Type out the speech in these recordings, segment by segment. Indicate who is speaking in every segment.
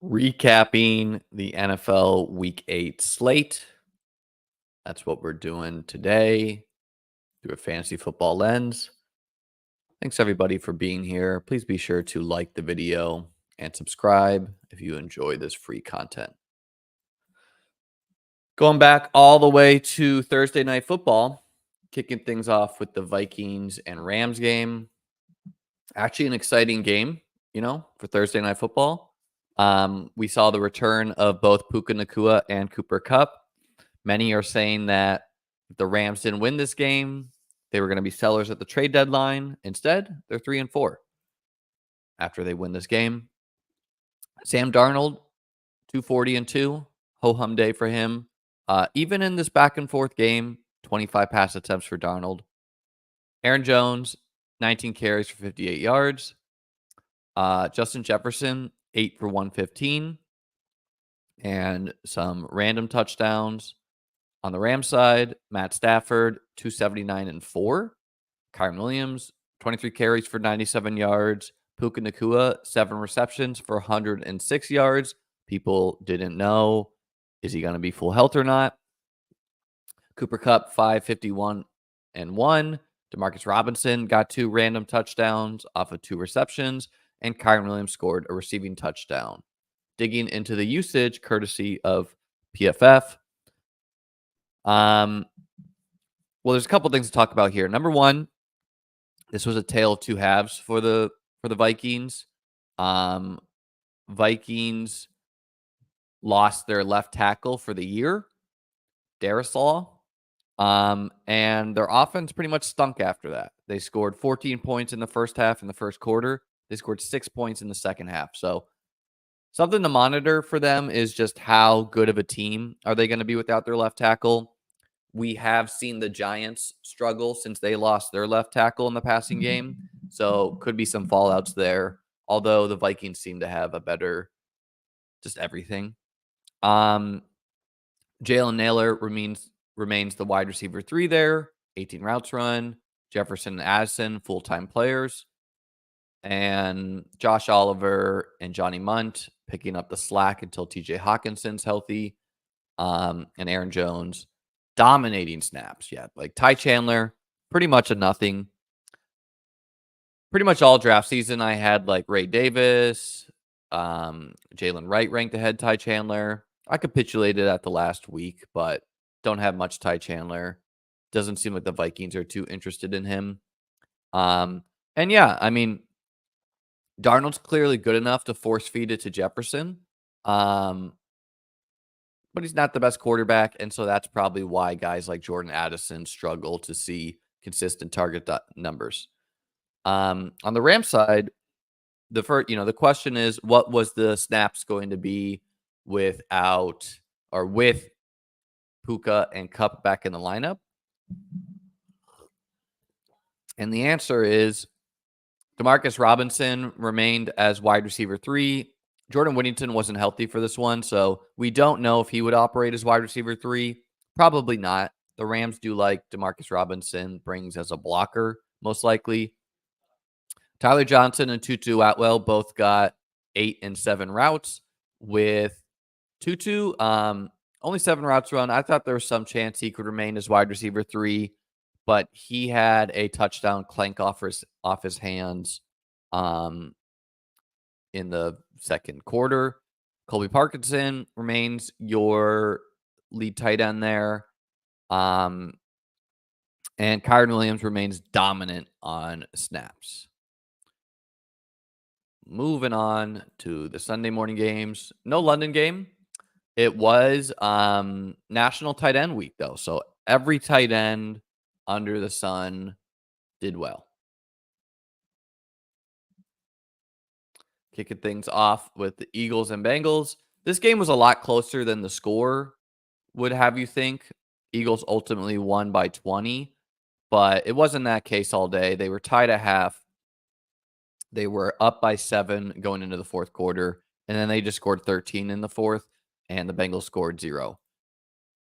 Speaker 1: Recapping the NFL Week 8 slate. That's what we're doing today through a fantasy football lens. Thanks everybody for being here. Please be sure to like the video and subscribe if you enjoy this free content. Going back all the way to Thursday Night Football, kicking things off with the Vikings and Rams game. Actually an exciting game, for Thursday Night Football. We saw the return of both Puka Nacua and Cooper Kupp. Many are saying that if the Rams didn't win this game, they were going to be sellers at the trade deadline. Instead, they're 3-4 after they win this game. Sam Darnold, 240-2, ho-hum day for him. Even in this back and forth game, 25 pass attempts for Darnold. Aaron Jones, 19 carries for 58 yards. Justin Jefferson, 8 for 115. And some random touchdowns. On the Rams side, Matt Stafford, 279-4. Kyren Williams, 23 carries for 97 yards. Puka Nacua, 7 receptions for 106 yards. People didn't know, is he going to be full health or not? Cooper Kupp, 551-1. Demarcus Robinson got 2 random touchdowns off of 2 receptions. And Kyren Williams scored a receiving touchdown. Digging into the usage, courtesy of PFF. Well, there's a couple things to talk about here. Number one, this was a tale of two halves for the Vikings. Vikings lost their left tackle for the year, Darisaw. And their offense pretty much stunk after that. They scored 14 points in the first half in the first quarter. They scored 6 points in the second half. So something to monitor for them is just how good of a team are they going to be without their left tackle. We have seen the Giants struggle since they lost their left tackle in the passing game. So could be some fallouts there. Although the Vikings seem to have a better just everything. Jalen Naylor remains the wide receiver 3 there. 18 routes run. Jefferson and Addison, full-time players. And Josh Oliver and Johnny Munt picking up the slack until TJ Hawkinson's healthy. And Aaron Jones dominating snaps. Yeah, like Ty Chandler, pretty much a nothing. Pretty much all draft season, I had like Ray Davis, Jalen Wright ranked ahead Ty Chandler. I capitulated at the last week, but don't have much Ty Chandler. Doesn't seem like the Vikings are too interested in him. And yeah, I mean, Darnold's clearly good enough to force feed it to Jefferson. But he's not the best quarterback, and so that's probably why guys like Jordan Addison struggle to see consistent target numbers. On the Rams side, the question is, what was the snaps going to be with Puka and Kupp back in the lineup? And the answer is Demarcus Robinson remained as wide receiver 3. Jordan Whittington wasn't healthy for this one, so we don't know if he would operate as wide receiver 3. Probably not. The Rams do like Demarcus Robinson brings as a blocker, most likely. Tyler Johnson and Tutu Atwell both got 8 and 7 routes. With Tutu, only 7 routes run. I thought there was some chance he could remain as wide receiver 3, but he had a touchdown clank off his hands in the second quarter. Colby Parkinson remains your lead tight end there. And Kyren Williams remains dominant on snaps. Moving on to the Sunday morning games. No London game. It was National Tight End Week, though. So every tight end under the sun did well. Kicking things off with the Eagles and Bengals. This game was a lot closer than the score would have you think. Eagles ultimately won by 20, but it wasn't that case all day. They were tied at half. They were up by 7 going into the fourth quarter, and then they just scored 13 in the fourth, and the Bengals scored 0.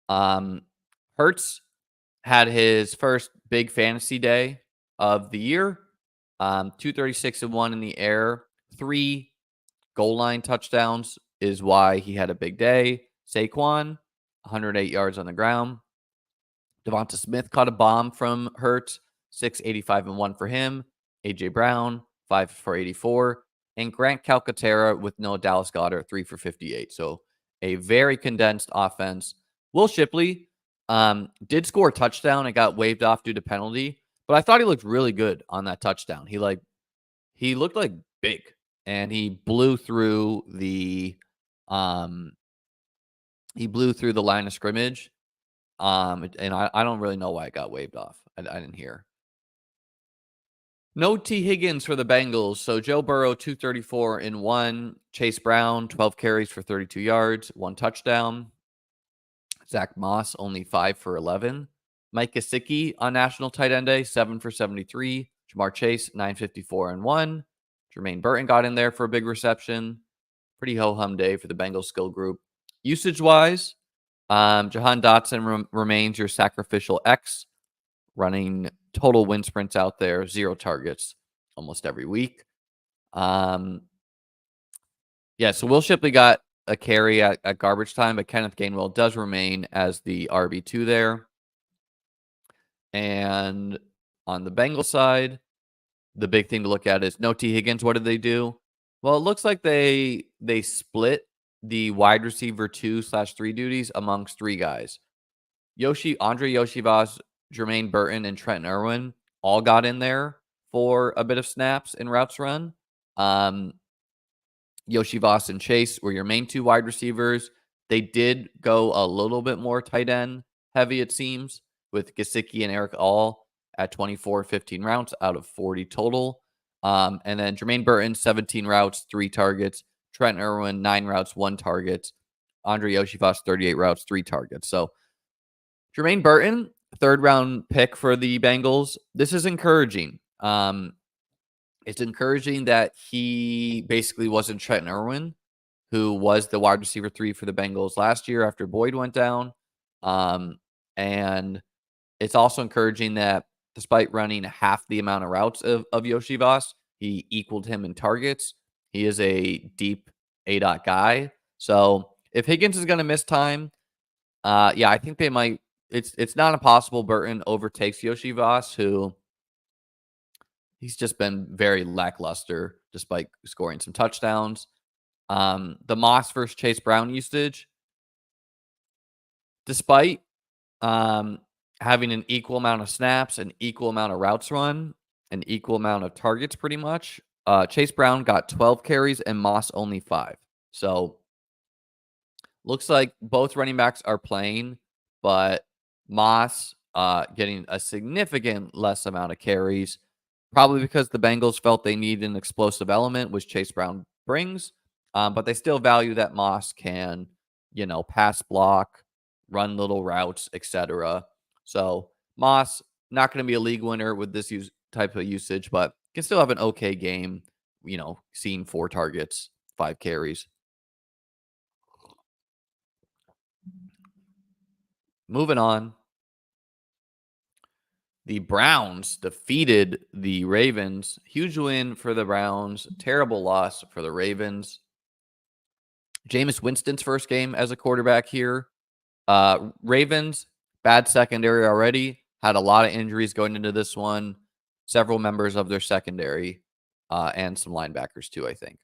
Speaker 1: Hurts had his first big fantasy day of the year. 236-1 in the air, 3 goal line touchdowns, is why he had a big day. Saquon, 108 yards on the ground. Devonta Smith caught a bomb from Hurts, 685 and 1 for him. A.J. Brown, 5 for 84. And Grant Calcaterra with no Dallas Goedert, 3 for 58. So a very condensed offense. Will Shipley did score a touchdown and got waved off due to penalty, but I thought he looked really good on that touchdown. He looked like big, and he blew through the line of scrimmage. And I don't really know why it got waved off. I didn't hear. No T. Higgins for the Bengals. So Joe Burrow, 234 and 1. Chase Brown, 12 carries for 32 yards, 1 touchdown. Zach Moss, only 5 for 11. Mike Gesicki on National Tight End Day, 7 for 73. Jamar Chase, 954 and 1. Jermaine Burton got in there for a big reception. Pretty ho-hum day for the Bengals skill group. Usage-wise, Jahan Dotson remains your sacrificial X, running total wind sprints out there, 0 targets almost every week. So Will Shipley got a carry at garbage time, but Kenneth Gainwell does remain as the RB2 there. And on the Bengals side, the big thing to look at is no T. Higgins. What did they do? Well, it looks like they split the wide receiver 2/3 duties amongst 3 guys. Andre Yoshivas, Jermaine Burton, and Trenton Irwin all got in there for a bit of snaps in routes run. Yoshivas and Chase were your main 2 wide receivers. They did go a little bit more tight end heavy, it seems, with Gesicki and Eric All at 24, 15 routes out of 40 total. And then Jermaine Burton, 17 routes, 3 targets. Trent Irwin, 9 routes, 1 target. Andre Yoshivas, 38 routes, 3 targets. So Jermaine Burton, 3rd-round pick for the Bengals. This is encouraging. It's encouraging that he basically wasn't Trent Irwin, who was the wide receiver 3 for the Bengals last year after Boyd went down. And it's also encouraging that despite running half the amount of routes of Yoshivas, he equaled him in targets. He is a deep A-dot guy. So if Higgins is going to miss time, I think they might. It's not impossible Burton overtakes Yoshivas, who he's just been very lackluster despite scoring some touchdowns. The Moss versus Chase Brown usage, despite having an equal amount of snaps, an equal amount of routes run, an equal amount of targets pretty much, Chase Brown got 12 carries and Moss only 5. So looks like both running backs are playing, but Moss getting a significant less amount of carries, probably because the Bengals felt they need an explosive element, which Chase Brown brings. But they still value that Moss can, pass block, run little routes, etc. So Moss, not going to be a league winner with this type of usage, but can still have an okay game, seeing 4 targets, 5 carries. Moving on. The Browns defeated the Ravens. Huge win for the Browns. Terrible loss for the Ravens. Jameis Winston's first game as a quarterback here. Ravens, bad secondary already. Had a lot of injuries going into this one. Several members of their secondary and some linebackers too, I think.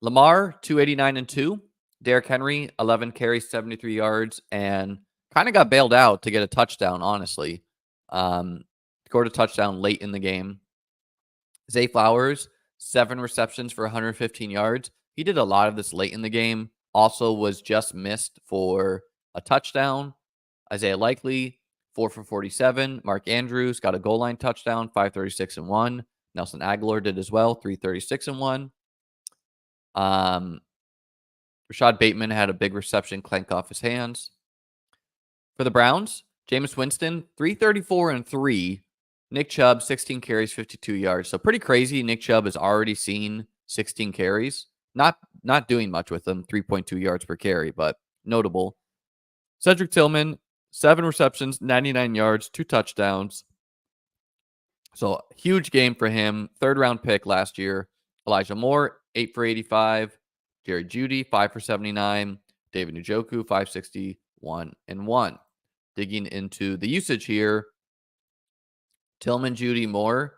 Speaker 1: Lamar, 289 and 2. Derrick Henry, 11 carries, 73 yards, and kind of got bailed out to get a touchdown, honestly. Scored a touchdown late in the game. Zay Flowers, 7 receptions for 115 yards. He did a lot of this late in the game. Also was just missed for a touchdown. Isaiah Likely, 4 for 47. Mark Andrews got a goal line touchdown, 536 and 1. Nelson Aguilar did as well, 336 and 1. Rashad Bateman had a big reception clank off his hands. For the Browns, Jameis Winston, 334 and 3. Nick Chubb, 16 carries, 52 yards. So pretty crazy. Nick Chubb has already seen 16 carries. Not doing much with them, 3.2 yards per carry, but notable. Cedric Tillman, 7 receptions, 99 yards, 2 touchdowns. So huge game for him. 3rd-round pick last year. Elijah Moore, 8 for 85. Jerry Jeudy, 5 for 79. David Njoku, 561 and 1. Digging into the usage here, Tillman, Jeudy, Moore,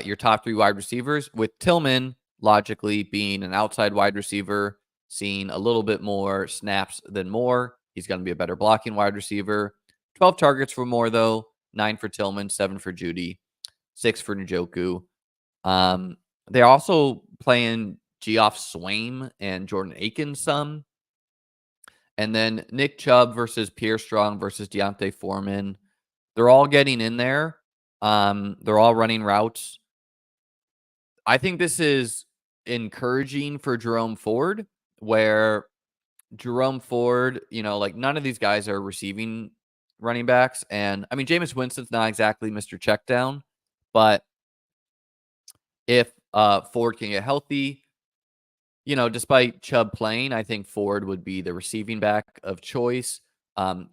Speaker 1: your top 3 wide receivers, with Tillman logically being an outside wide receiver, seeing a little bit more snaps than Moore. He's going to be a better blocking wide receiver. 12 targets for Moore, though. 9 for Tillman, 7 for Jeudy, 6 for Njoku. They're also playing Geoff Swaim and Jordan Akins some. And then Nick Chubb versus Pierre Strong versus Deontay Foreman. They're all getting in there. They're all running routes. I think this is encouraging for Jerome Ford, where Jerome Ford, like none of these guys are receiving running backs. And I mean, Jameis Winston's not exactly Mr. Checkdown, but if Ford can get healthy, despite Chubb playing, I think Ford would be the receiving back of choice.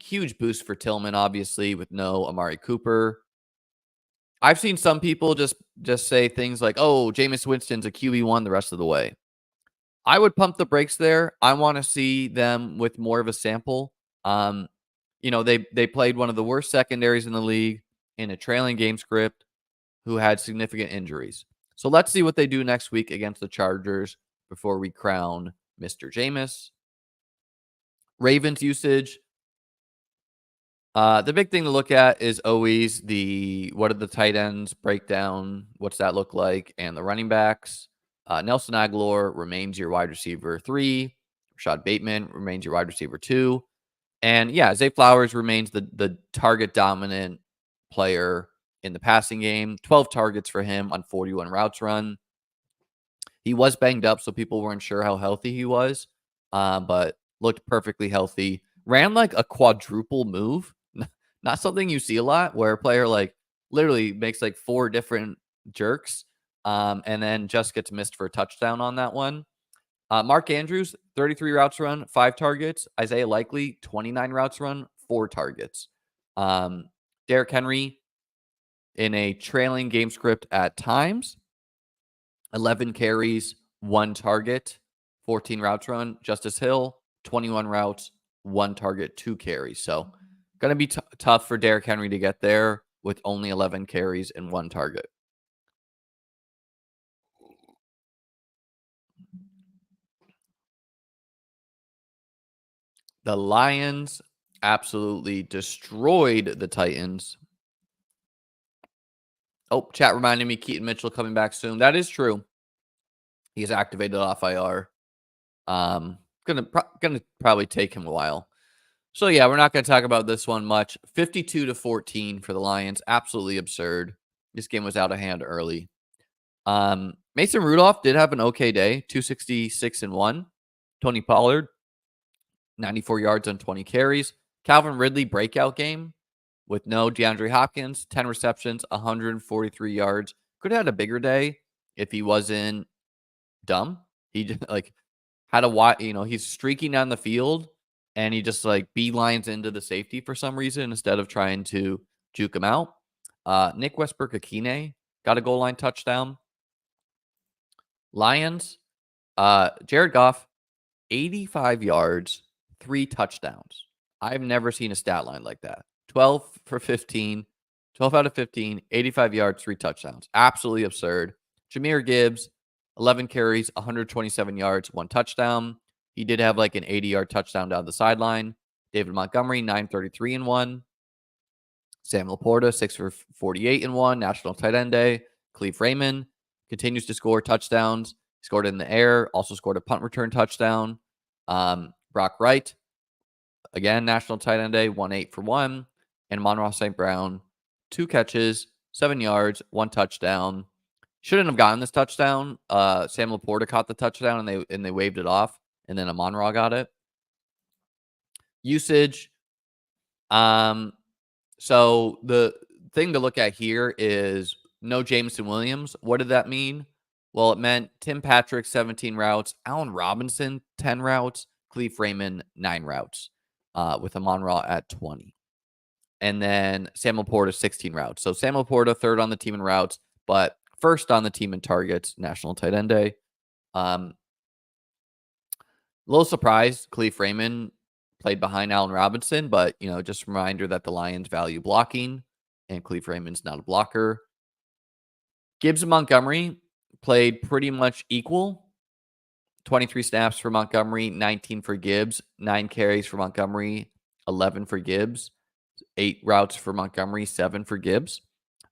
Speaker 1: Huge boost for Tillman, obviously, with no Amari Cooper. I've seen some people just say things like, oh, Jameis Winston's a QB1 the rest of the way. I would pump the brakes there. I want to see them with more of a sample. They played one of the worst secondaries in the league in a trailing game script who had significant injuries. So let's see what they do next week against the Chargers before we crown Mr. Jameis. Ravens usage. The big thing to look at is always what are the tight ends breakdown? What's that look like? And the running backs. Nelson Aguilar remains your wide receiver 3. Rashad Bateman remains your wide receiver 2. And yeah, Zay Flowers remains the target dominant player in the passing game. 12 targets for him on 41 routes run. He was banged up, so people weren't sure how healthy he was, but looked perfectly healthy. Ran like a quadruple move. Not something you see a lot, where a player like literally makes like 4 different jerks and then just gets missed for a touchdown on that one. Mark Andrews, 33 routes run, 5 targets. Isaiah Likely, 29 routes run, 4 targets. Derrick Henry in a trailing game script at times, 11 carries, 1 target, 14 routes run. Justice Hill, 21 routes, 1 target, 2 carries. So going to be tough for Derrick Henry to get there with only 11 carries and 1 target. The Lions absolutely destroyed the Titans. Oh, chat reminded me Keaton Mitchell coming back soon. That is true. He's activated off IR. Gonna probably take him a while. So yeah, we're not going to talk about this one much. 52-14 for the Lions. Absolutely absurd. This game was out of hand early. Mason Rudolph did have an okay day. 266 and 1. Tony Pollard, 94 yards on 20 carries. Calvin Ridley breakout game with no DeAndre Hopkins, 10 receptions, 143 yards. Could have had a bigger day if he wasn't dumb. He just had a he's streaking down the field and he just beelines into the safety for some reason instead of trying to juke him out. Nick Westbrook-Akine got a goal line touchdown. Lions, Jared Goff, 85 yards, 3 touchdowns. I've never seen a stat line like that. 12 for 15, 12 out of 15, 85 yards, 3 touchdowns. Absolutely absurd. Jahmyr Gibbs, 11 carries, 127 yards, 1 touchdown. He did have an 80-yard touchdown down the sideline. David Montgomery, 933 and 1. Sam Laporta, 6 for 48 and 1. National Tight End Day. Khalif Raymond continues to score touchdowns. He scored in the air, also scored a punt return touchdown. Brock Wright, again, National Tight End Day, 1-8 for 1. And Monroe St. Brown, 2 catches, 7 yards, 1 touchdown. Shouldn't have gotten this touchdown. Sam Laporta caught the touchdown and they waved it off, and then Amon-Ra got it. Usage. So the thing to look at here is no Jameson Williams. What did that mean? Well, it meant Tim Patrick, 17 routes, Allen Robinson, 10 routes, Khalif Raymond, 9 routes, with Amon-Ra at 20. And then Sam Laporta, 16 routes. So Sam Laporta, 3rd on the team in routes, but 1st on the team in targets, National Tight End Day. A little surprised Khalif Raymond played behind Allen Robinson, but, just a reminder that the Lions value blocking, and Khalif Raymond's not a blocker. Gibbs and Montgomery played pretty much equal. 23 snaps for Montgomery, 19 for Gibbs, 9 carries for Montgomery, 11 for Gibbs, 8 routes for Montgomery, 7 for Gibbs.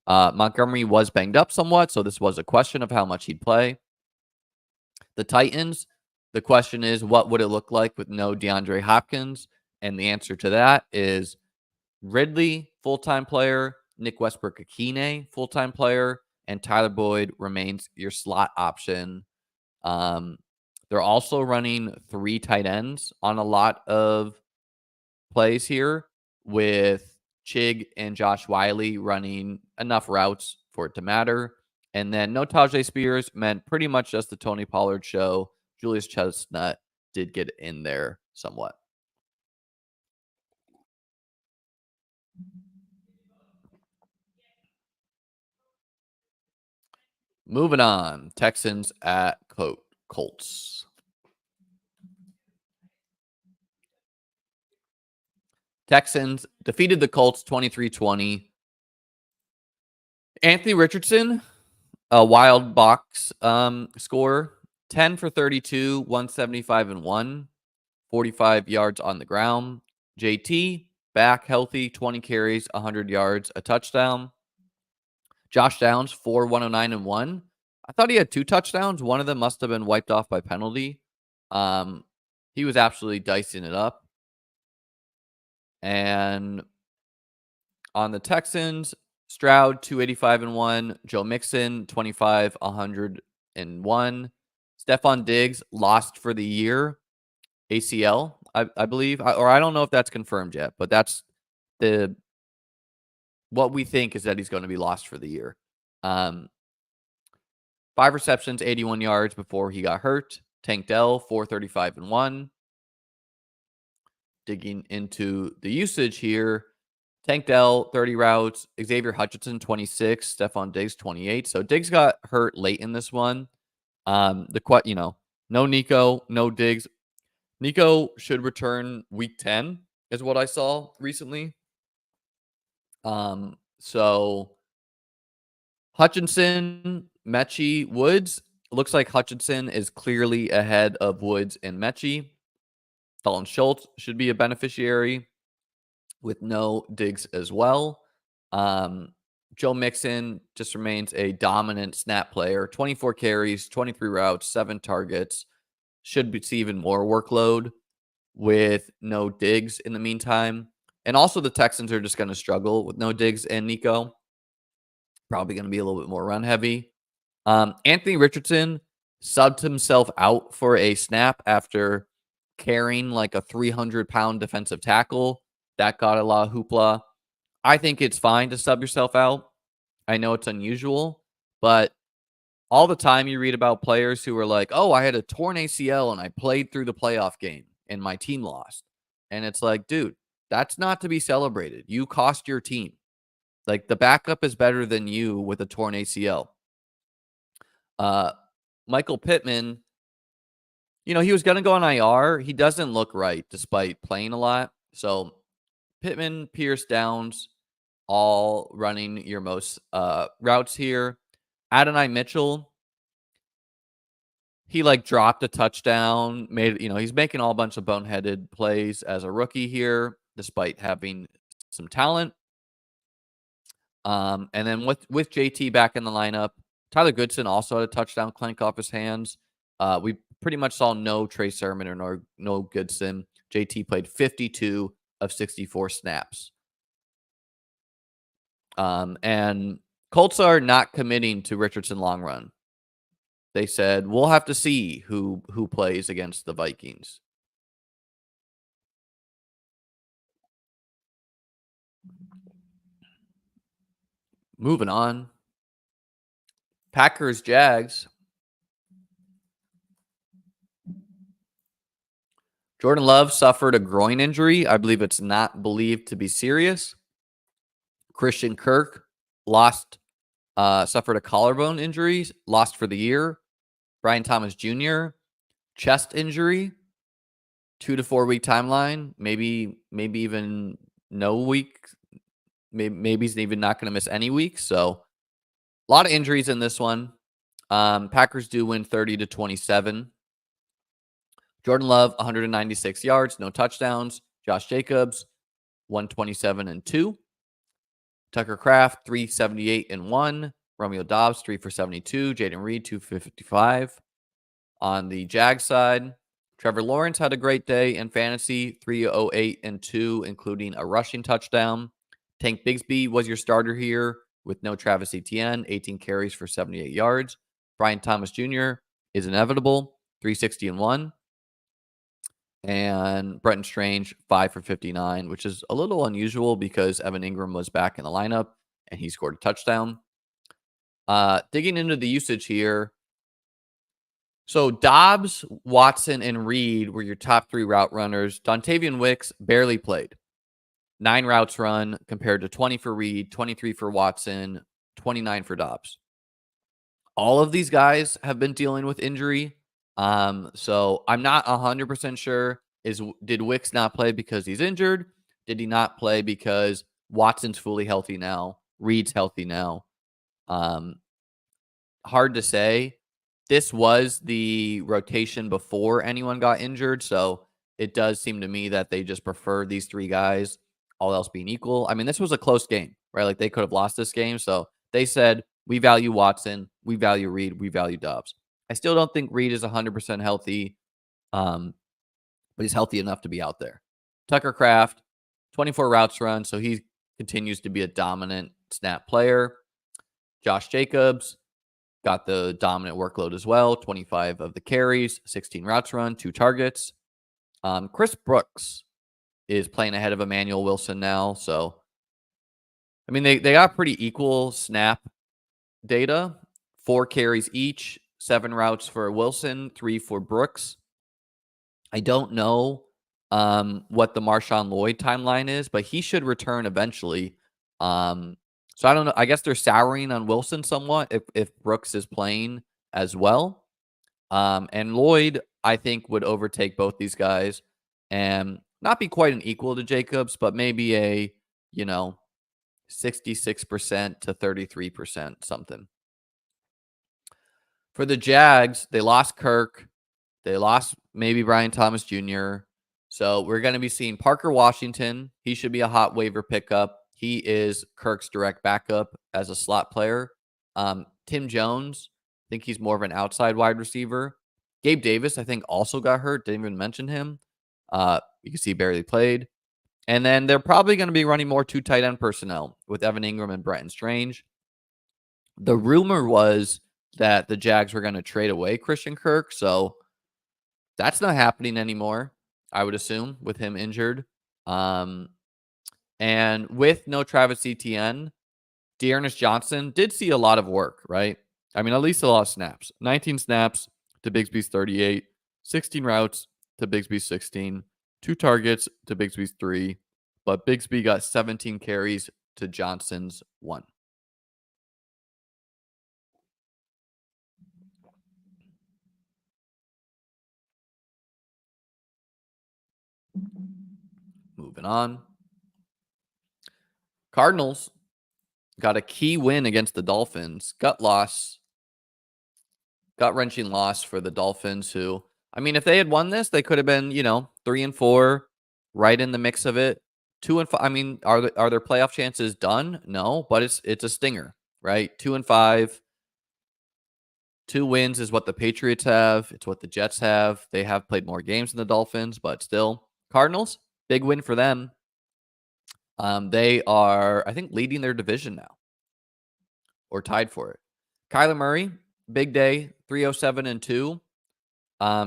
Speaker 1: Montgomery was banged up somewhat, so this was a question of how much he'd play. The Titans, the question is, what would it look like with no DeAndre Hopkins? And the answer to that is Ridley, full-time player, Nick Westbrook-Akine, full-time player, and Tyler Boyd remains your slot option. They're also running 3 tight ends on a lot of plays here, with Chig and Josh Wiley running enough routes for it to matter. And then no Tajay Spears meant pretty much just the Tony Pollard show. Julius Chestnut did get in there somewhat. Moving on, Texans at Colts. Texans defeated the Colts 23-20. Anthony Richardson, a wild box score, 10 for 32, 175 and 1, 45 yards on the ground. JT, back healthy, 20 carries, 100 yards, a touchdown. Josh Downs, 4, 109 and 1. I thought he had 2 touchdowns. One of them must have been wiped off by penalty. He was absolutely dicing it up. And on the Texans, Stroud, 285 and 1. Joe Mixon, 25, 101. Stephon Diggs lost for the year. ACL, I believe. Or I don't know if that's confirmed yet, but that's what we think is that he's going to be lost for the year. 5 receptions, 81 yards before he got hurt. Tank Dell, 435 and 1. Digging into the usage here, Tank Dell, 30 routes. Xavier Hutchinson, 26. Stephon Diggs, 28. So Diggs got hurt late in this one. No Nico, no Diggs. Nico should return week 10 is what I saw recently. So Hutchinson, Mechie, Woods. Looks like Hutchinson is clearly ahead of Woods and Mechie. Dalton Schultz should be a beneficiary with no Diggs as well. Joe Mixon just remains a dominant snap player. 24 carries, 23 routes, 7 targets. Should see even more workload with no Diggs in the meantime. And also the Texans are just going to struggle with no Diggs and Nico. Probably going to be a little bit more run heavy. Anthony Richardson subbed himself out for a snap after carrying like a 300-pound defensive tackle. That got a lot of hoopla. I think it's fine to sub yourself out. I know it's unusual, but all the time you read about players who are like, oh, I had a torn ACL and I played through the playoff game and my team lost. And it's like, dude, that's not to be celebrated. You cost your team. Like, the backup is better than you with a torn ACL. Michael Pittman, he was going to go on IR. He doesn't look right despite playing a lot. So Pittman, Pierce, Downs, all running your most routes here. Adonai Mitchell, he dropped a touchdown, he's making all a bunch of boneheaded plays as a rookie here, despite having some talent. And then with JT back in the lineup, Tyler Goodson also had a touchdown clank off his hands. We pretty much saw no Trey Sermon or no Goodson. JT played 52 of 64 snaps. And Colts are not committing to Richardson long run. They said, we'll have to see who plays against the Vikings. Moving on. Packers, Jags. Jordan Love suffered a groin injury. I believe it's not believed to be serious. Christian Kirk suffered a collarbone injury, lost for the year. Brian Thomas Jr., chest injury. 2 to 4 week timeline, maybe even no week. Maybe he's even not going to miss any weeks. So a lot of injuries in this one. Packers do win 30-27. Jordan Love, 196 yards, no touchdowns. Josh Jacobs, 127-2. Tucker Kraft, 378-1. Romeo Dobbs, 3 for 72. Jaden Reed, 255. On the Jag side, Trevor Lawrence had a great day in fantasy, 308-2, including a rushing touchdown. Tank Bigsby was your starter here with no Travis Etienne, 18 carries for 78 yards. Brian Thomas Jr. is inevitable, 360-1. And Brenton Strange, 5 for 59, which is a little unusual because Evan Ingram was back in the lineup and he scored a touchdown. Digging into the usage here. So Dobbs, Watson, and Reed were your top 3 route runners. Dontavian Wicks barely played. 9 routes run compared to 20 for Reed, 23 for Watson, 29 for Dobbs. All of these guys have been dealing with injury. So I'm not 100% sure. Did Wicks not play because he's injured? Did he not play because Watson's fully healthy now? Reed's healthy now. Hard to say. This was the rotation before anyone got injured, so it does seem to me that they just prefer these 3 guys, all else being equal. I mean, this was a close game, right? Like, they could have lost this game, so they said, we value Watson, we value Reed, we value Dobbs. I still don't think Reed is 100% healthy, but he's healthy enough to be out there. Tucker Kraft, 24 routes run, so he continues to be a dominant snap player. Josh Jacobs got the dominant workload as well, 25 of the carries, 16 routes run, 2 targets. Chris Brooks is playing ahead of Emmanuel Wilson now, so I mean, they got pretty equal snap data, 4 carries each, 7 routes for Wilson, 3 for Brooks. I don't know what the Marshawn Lloyd timeline is, but he should return eventually. So I don't know. I guess they're souring on Wilson somewhat if Brooks is playing as well. And Lloyd, I think, would overtake both these guys and not be quite an equal to Jacobs, but maybe a, 66% to 33% something. For the Jags, they lost Kirk. They lost maybe Brian Thomas Jr. So we're going to be seeing Parker Washington. He should be a hot waiver pickup. He is Kirk's direct backup as a slot player. Tim Jones, I think he's more of an outside wide receiver. Gabe Davis, I think, also got hurt. Didn't even mention him. You can see he barely played. And then they're probably going to be running more 2 tight end personnel with Evan Ingram and Brenton Strange. The rumor was that the Jags were going to trade away Christian Kirk, so that's not happening anymore, I would assume, with him injured. And with no Travis Etienne, Dearness Johnson did see a lot of work, right? I mean, at least a lot of snaps. 19 snaps to Bigsby's 38, 16 routes to Bigsby's 16, 2 targets to Bigsby's 3, but Bigsby got 17 carries to Johnson's 1. Moving on. Cardinals got a key win against the Dolphins. Gut-wrenching loss for the Dolphins, who, I mean, if they had won this, they could have been, 3-4, right in the mix of it. 2-5. I mean, are their playoff chances done? No, but it's a stinger, right? 2-5. 2 wins is what the Patriots have. It's what the Jets have. They have played more games than the Dolphins, but still. Cardinals, big win for them. They are, I think, leading their division now, or tied for it. Kyler Murray, big day, 307-2.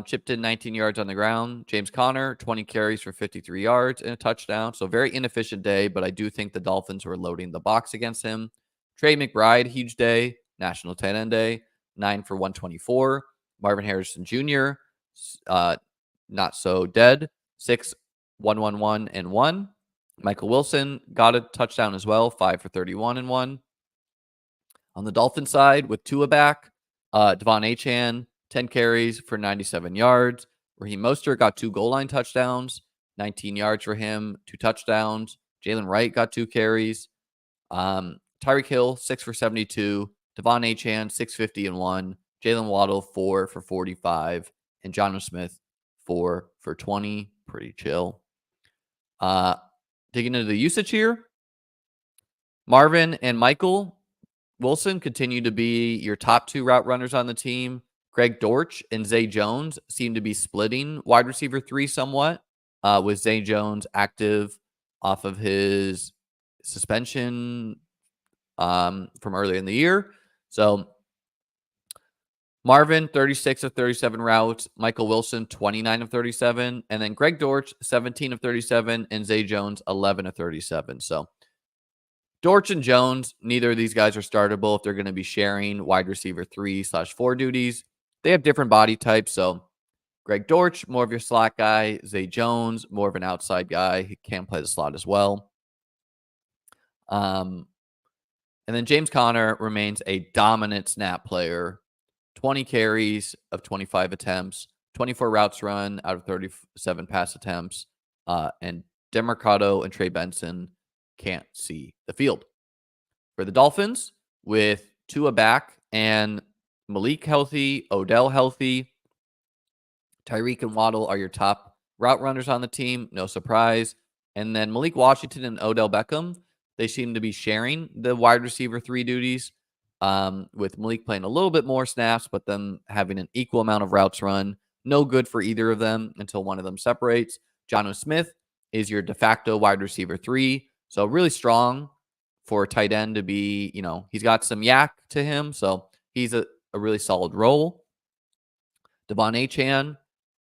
Speaker 1: Chipped in 19 yards on the ground. James Conner, 20 carries for 53 yards and a touchdown. So very inefficient day, but I do think the Dolphins were loading the box against him. Trey McBride, huge day. National tight end day, 9 for 124. Marvin Harrison Jr., not so dead, 6, 111 and 1. Michael Wilson got a touchdown as well, 5 for 31 and 1. On the Dolphin side, with Tua back, Devon Achane, 10 carries for 97 yards. Raheem Mostert got 2 goal line touchdowns, 19 yards for him, 2 touchdowns. Jalen Wright got 2 carries. Tyreek Hill, 6 for 72. Devon Achane, 650 and 1. Jalen Waddle, 4 for 45. And Jonnu Smith, 4 for 20. Pretty chill. Digging into the usage here, Marvin and Michael Wilson continue to be your top 2 route runners on the team. Greg Dortch and Zay Jones seem to be splitting wide receiver 3 somewhat, with Zay Jones active off of his suspension from earlier in the year. So Marvin, 36 of 37 routes. Michael Wilson, 29 of 37. And then Greg Dortch, 17 of 37. And Zay Jones, 11 of 37. So Dortch and Jones, neither of these guys are startable if they're going to be sharing wide receiver 3/4 duties. They have different body types. So Greg Dortch, more of your slot guy. Zay Jones, more of an outside guy. He can play the slot as well. And then James Conner remains a dominant snap player. 20 carries of 25 attempts, 24 routes run out of 37 pass attempts. And Demercado and Trey Benson can't see the field. For the Dolphins, with Tua back and Malik healthy, Odell healthy, Tyreek and Waddle are your top route runners on the team. No surprise. And then Malik Washington and Odell Beckham, they seem to be sharing the wide receiver 3 duties, with Malik playing a little bit more snaps, but them having an equal amount of routes run. No good for either of them until one of them separates. Jonnu Smith is your de facto wide receiver 3. So really strong for a tight end to be, he's got some yak to him. So he's a really solid role. Devon Achane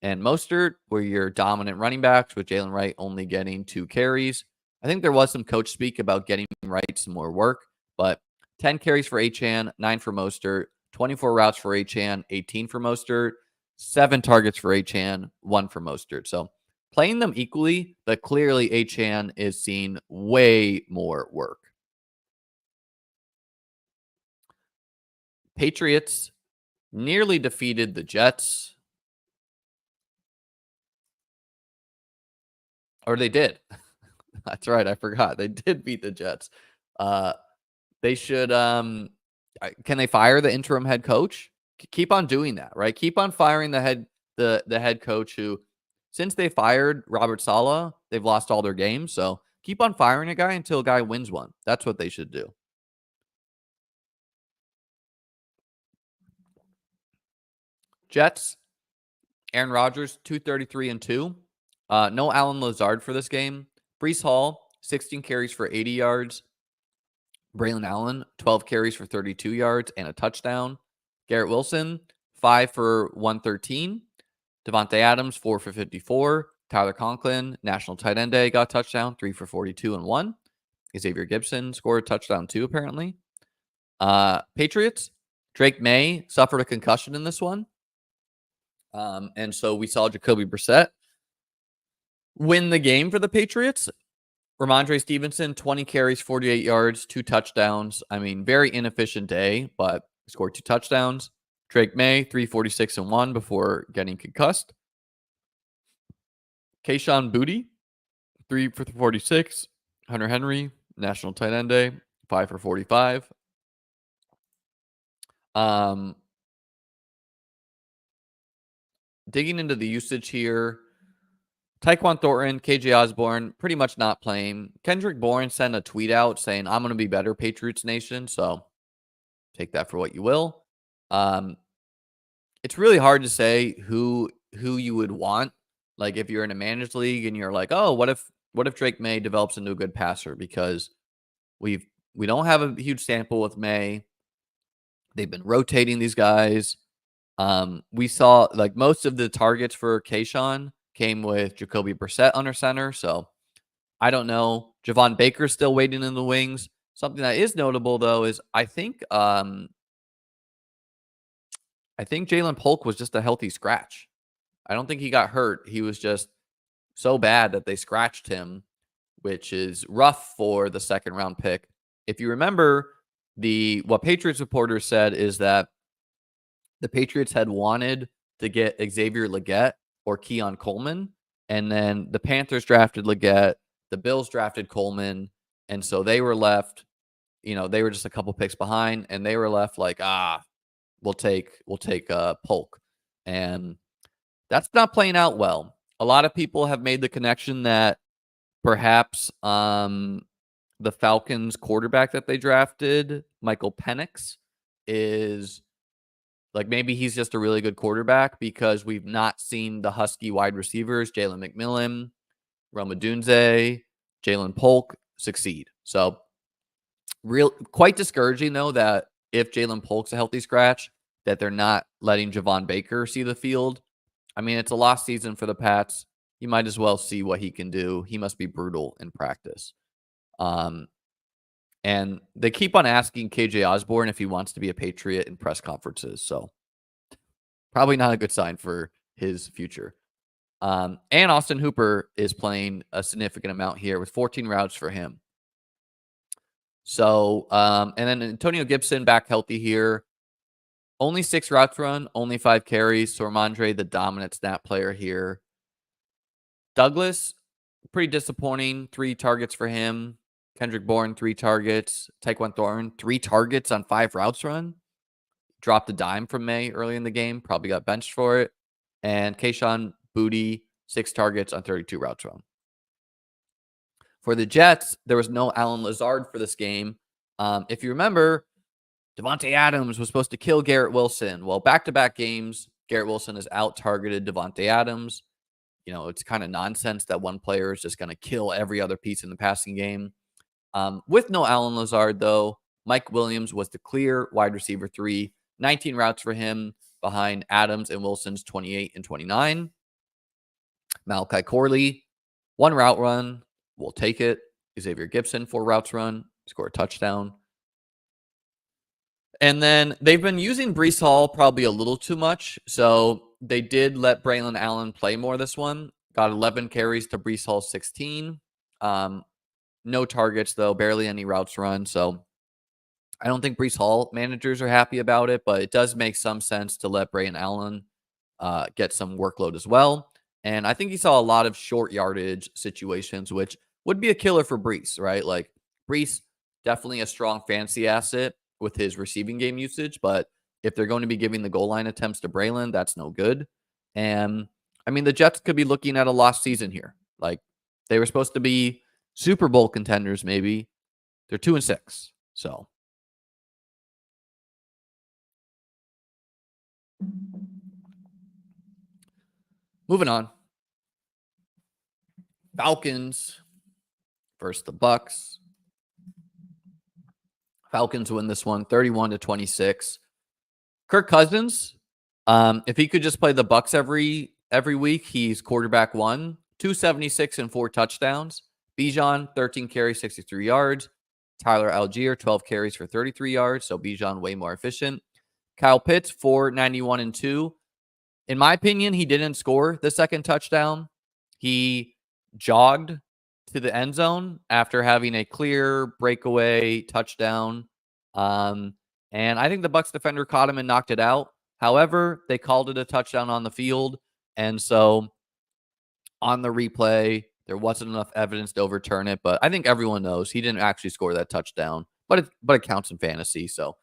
Speaker 1: and Mostert were your dominant running backs, with Jalen Wright only getting 2 carries. I think there was some coach speak about getting Wright some more work, but 10 carries for Achane, 9 for Mostert, 24 routes for Achane, 18 for Mostert, 7 targets for Achane, 1 for Mostert. So playing them equally, but clearly Achane is seeing way more work. Patriots nearly defeated the Jets. Or they did. That's right. I forgot. They did beat the Jets. They should, can they fire the interim head coach? Keep on doing that, right? Keep on firing the head coach who, since they fired Robert Saleh, they've lost all their games. So keep on firing a guy until a guy wins one. That's what they should do. Jets, Aaron Rodgers, 233 and 2. No Allen Lazard for this game. Breece Hall, 16 carries for 80 yards. Braylon Allen, 12 carries for 32 yards and a touchdown. Garrett Wilson, 5 for 113. Devontae Adams, 4 for 54. Tyler Conklin, National Tight End Day, got a touchdown, 3 for 42 and 1. Xavier Gibson scored a touchdown too, apparently. Patriots, Drake May suffered a concussion in this one. And so we saw Jacoby Brissett win the game for the Patriots. Ramondre Stevenson, 20 carries, 48 yards, 2 touchdowns. I mean, very inefficient day, but scored 2 touchdowns. Drake May, 346 and 1 before getting concussed. Kayshon Boutte, 3 for 46. Hunter Henry, National Tight End Day, 5 for 45. Digging into the usage here, Tyquan Thornton, KJ Osborne, pretty much not playing. Kendrick Bourne sent a tweet out saying, "I'm going to be better, Patriots Nation." So take that for what you will. It's really hard to say who you would want. Like if you're in a managed league and you're like, oh, what if Drake May develops into a good passer? Because we don't have a huge sample with May. They've been rotating these guys. We saw like most of the targets for Kayshon came with Jacoby Brissett under center. So I don't know. Javon Baker's still waiting in the wings. Something that is notable though is I think Jalen Polk was just a healthy scratch. I don't think he got hurt. He was just so bad that they scratched him, which is rough for the second round pick. If you remember, what Patriots reporters said is that the Patriots had wanted to get Xavier Legette or Keon Coleman. And then the Panthers drafted Leggett, the Bills drafted Coleman, and so they were left, they were just a couple picks behind, and they were left like, we'll take Polk. And that's not playing out well. A lot of people have made the connection that perhaps the Falcons quarterback that they drafted, Michael Penix, is like, maybe he's just a really good quarterback because we've not seen the Husky wide receivers, Jalen McMillan, Rome Odunze, Jalen Polk, succeed. So quite discouraging, though, that if Jalen Polk's a healthy scratch, that they're not letting Javon Baker see the field. I mean, it's a lost season for the Pats. You might as well see what he can do. He must be brutal in practice. And they keep on asking KJ Osborne if he wants to be a Patriot in press conferences. So probably not a good sign for his future. And Austin Hooper is playing a significant amount here with 14 routes for him. So, and then Antonio Gibson back healthy here. Only 6 routes run, only 5 carries. So Ramondre, the dominant snap player here. Douglas, pretty disappointing. 3 targets for him. Kendrick Bourne, 3 targets. Tyquan Thornton, 3 targets on 5 routes run. Dropped a dime from May early in the game. Probably got benched for it. And Kayshon Boutte, 6 targets on 32 routes run. For the Jets, there was no Allen Lazard for this game. If you remember, Davante Adams was supposed to kill Garrett Wilson. Well, back-to-back games, Garrett Wilson has out-targeted Davante Adams. It's kind of nonsense that one player is just going to kill every other piece in the passing game. With no Allen Lazard, though, Mike Williams was the clear wide receiver 3. 19 routes for him behind Adams and Wilson's 28 and 29. Malachi Corley, 1 route run. We'll take it. Xavier Gibson, 4 routes run. Score a touchdown. And then they've been using Breece Hall probably a little too much. So they did let Braylon Allen play more this one. Got 11 carries to Breece Hall 16. No targets, though. Barely any routes run. So I don't think Breece Hall managers are happy about it, but it does make some sense to let Braylon Allen get some workload as well. And I think he saw a lot of short yardage situations, which would be a killer for Breece, right? Like, Breece, definitely a strong fantasy asset with his receiving game usage, but if they're going to be giving the goal line attempts to Braylon, that's no good. And I mean, the Jets could be looking at a lost season here. Like, they were supposed to be Super Bowl contenders, maybe. They're 2-6. So moving on. Falcons versus the Bucs. Falcons win this one 31-26. Kirk Cousins, if he could just play the Bucs every week, he's quarterback 1, 276 and 4 touchdowns. Bijan, 13 carries, 63 yards. Tyler Algier, 12 carries for 33 yards. So Bijan way more efficient. Kyle Pitts, 491 and 2. In my opinion, he didn't score the second touchdown. He jogged to the end zone after having a clear breakaway touchdown. And I think the Bucs defender caught him and knocked it out. However, they called it a touchdown on the field. And so on the replay, there wasn't enough evidence to overturn it. But I think everyone knows he didn't actually score that touchdown. But it counts in fantasy. So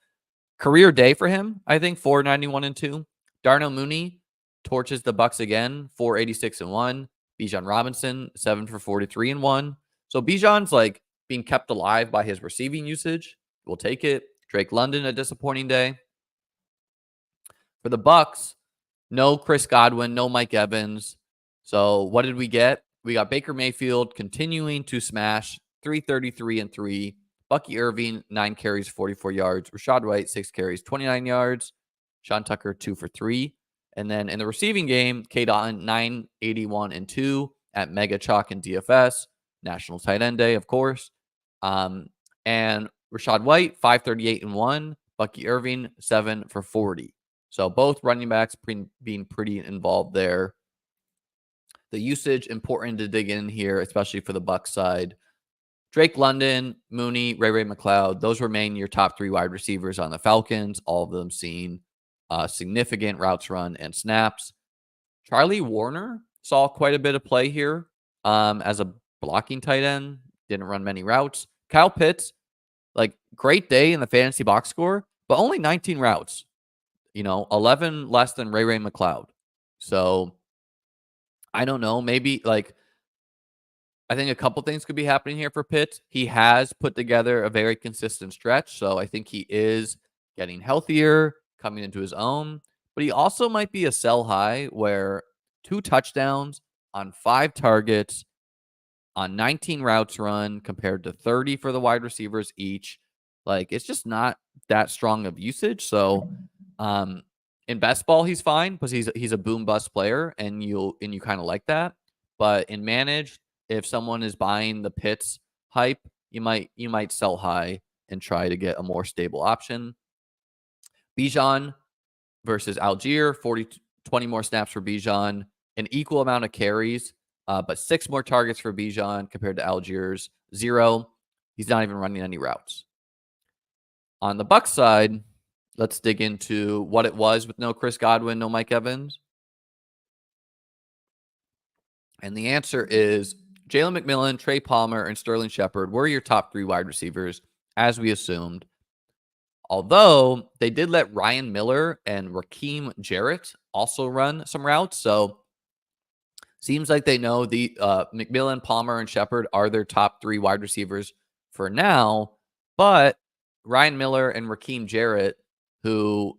Speaker 1: career day for him, I think, 491 and 2. Darnell Mooney torches the Bucs again, 486 and 1. Bijan Robinson, 7 for 43 and 1. So Bijan's like being kept alive by his receiving usage. We'll take it. Drake London, a disappointing day. For the Bucs, no Chris Godwin, no Mike Evans. So what did we get? We got Baker Mayfield continuing to smash, 333 and 3. Bucky Irving, 9 carries, 44 yards. Rachaad White, 6 carries, 29 yards. Sean Tucker, 2 for 3. And then in the receiving game, K. Dotton, 981 and 2 at Mega Chalk and DFS. National Tight End Day, of course. And Rachaad White, 538 and 1. Bucky Irving, 7 for 40. So both running backs being pretty involved there. The usage, important to dig in here, especially for the Bucs side. Drake London, Mooney, Ray McLeod, those remain your top 3 wide receivers on the Falcons. All of them seeing significant routes run and snaps. Charlie Warner saw quite a bit of play here as a blocking tight end. Didn't run many routes. Kyle Pitts, like, great day in the fantasy box score, but only 19 routes. 11 less than Ray McLeod. So I don't know. Maybe, like, I think a couple things could be happening here for Pitts. He has put together a very consistent stretch, so I think he is getting healthier, coming into his own. But he also might be a sell high where 2 touchdowns on 5 targets on 19 routes run compared to 30 for the wide receivers each. Like, it's just not that strong of usage. So in best ball, he's fine because he's a boom bust player, and you kind of like that. But in managed, if someone is buying the Pitts hype, you might sell high and try to get a more stable option. Bijan versus Algier, 20 more snaps for Bijan, an equal amount of carries, but 6 more targets for Bijan compared to Algier's 0. He's not even running any routes. On the Bucs side, let's dig into what it was with no Chris Godwin, no Mike Evans. And the answer is Jalen McMillan, Trey Palmer, and Sterling Shepard were your top 3 wide receivers, as we assumed. Although they did let Ryan Miller and Raheem Jarrett also run some routes. So seems like they know the McMillan, Palmer, and Shepard are their top 3 wide receivers for now. But Ryan Miller and Raheem Jarrett, who,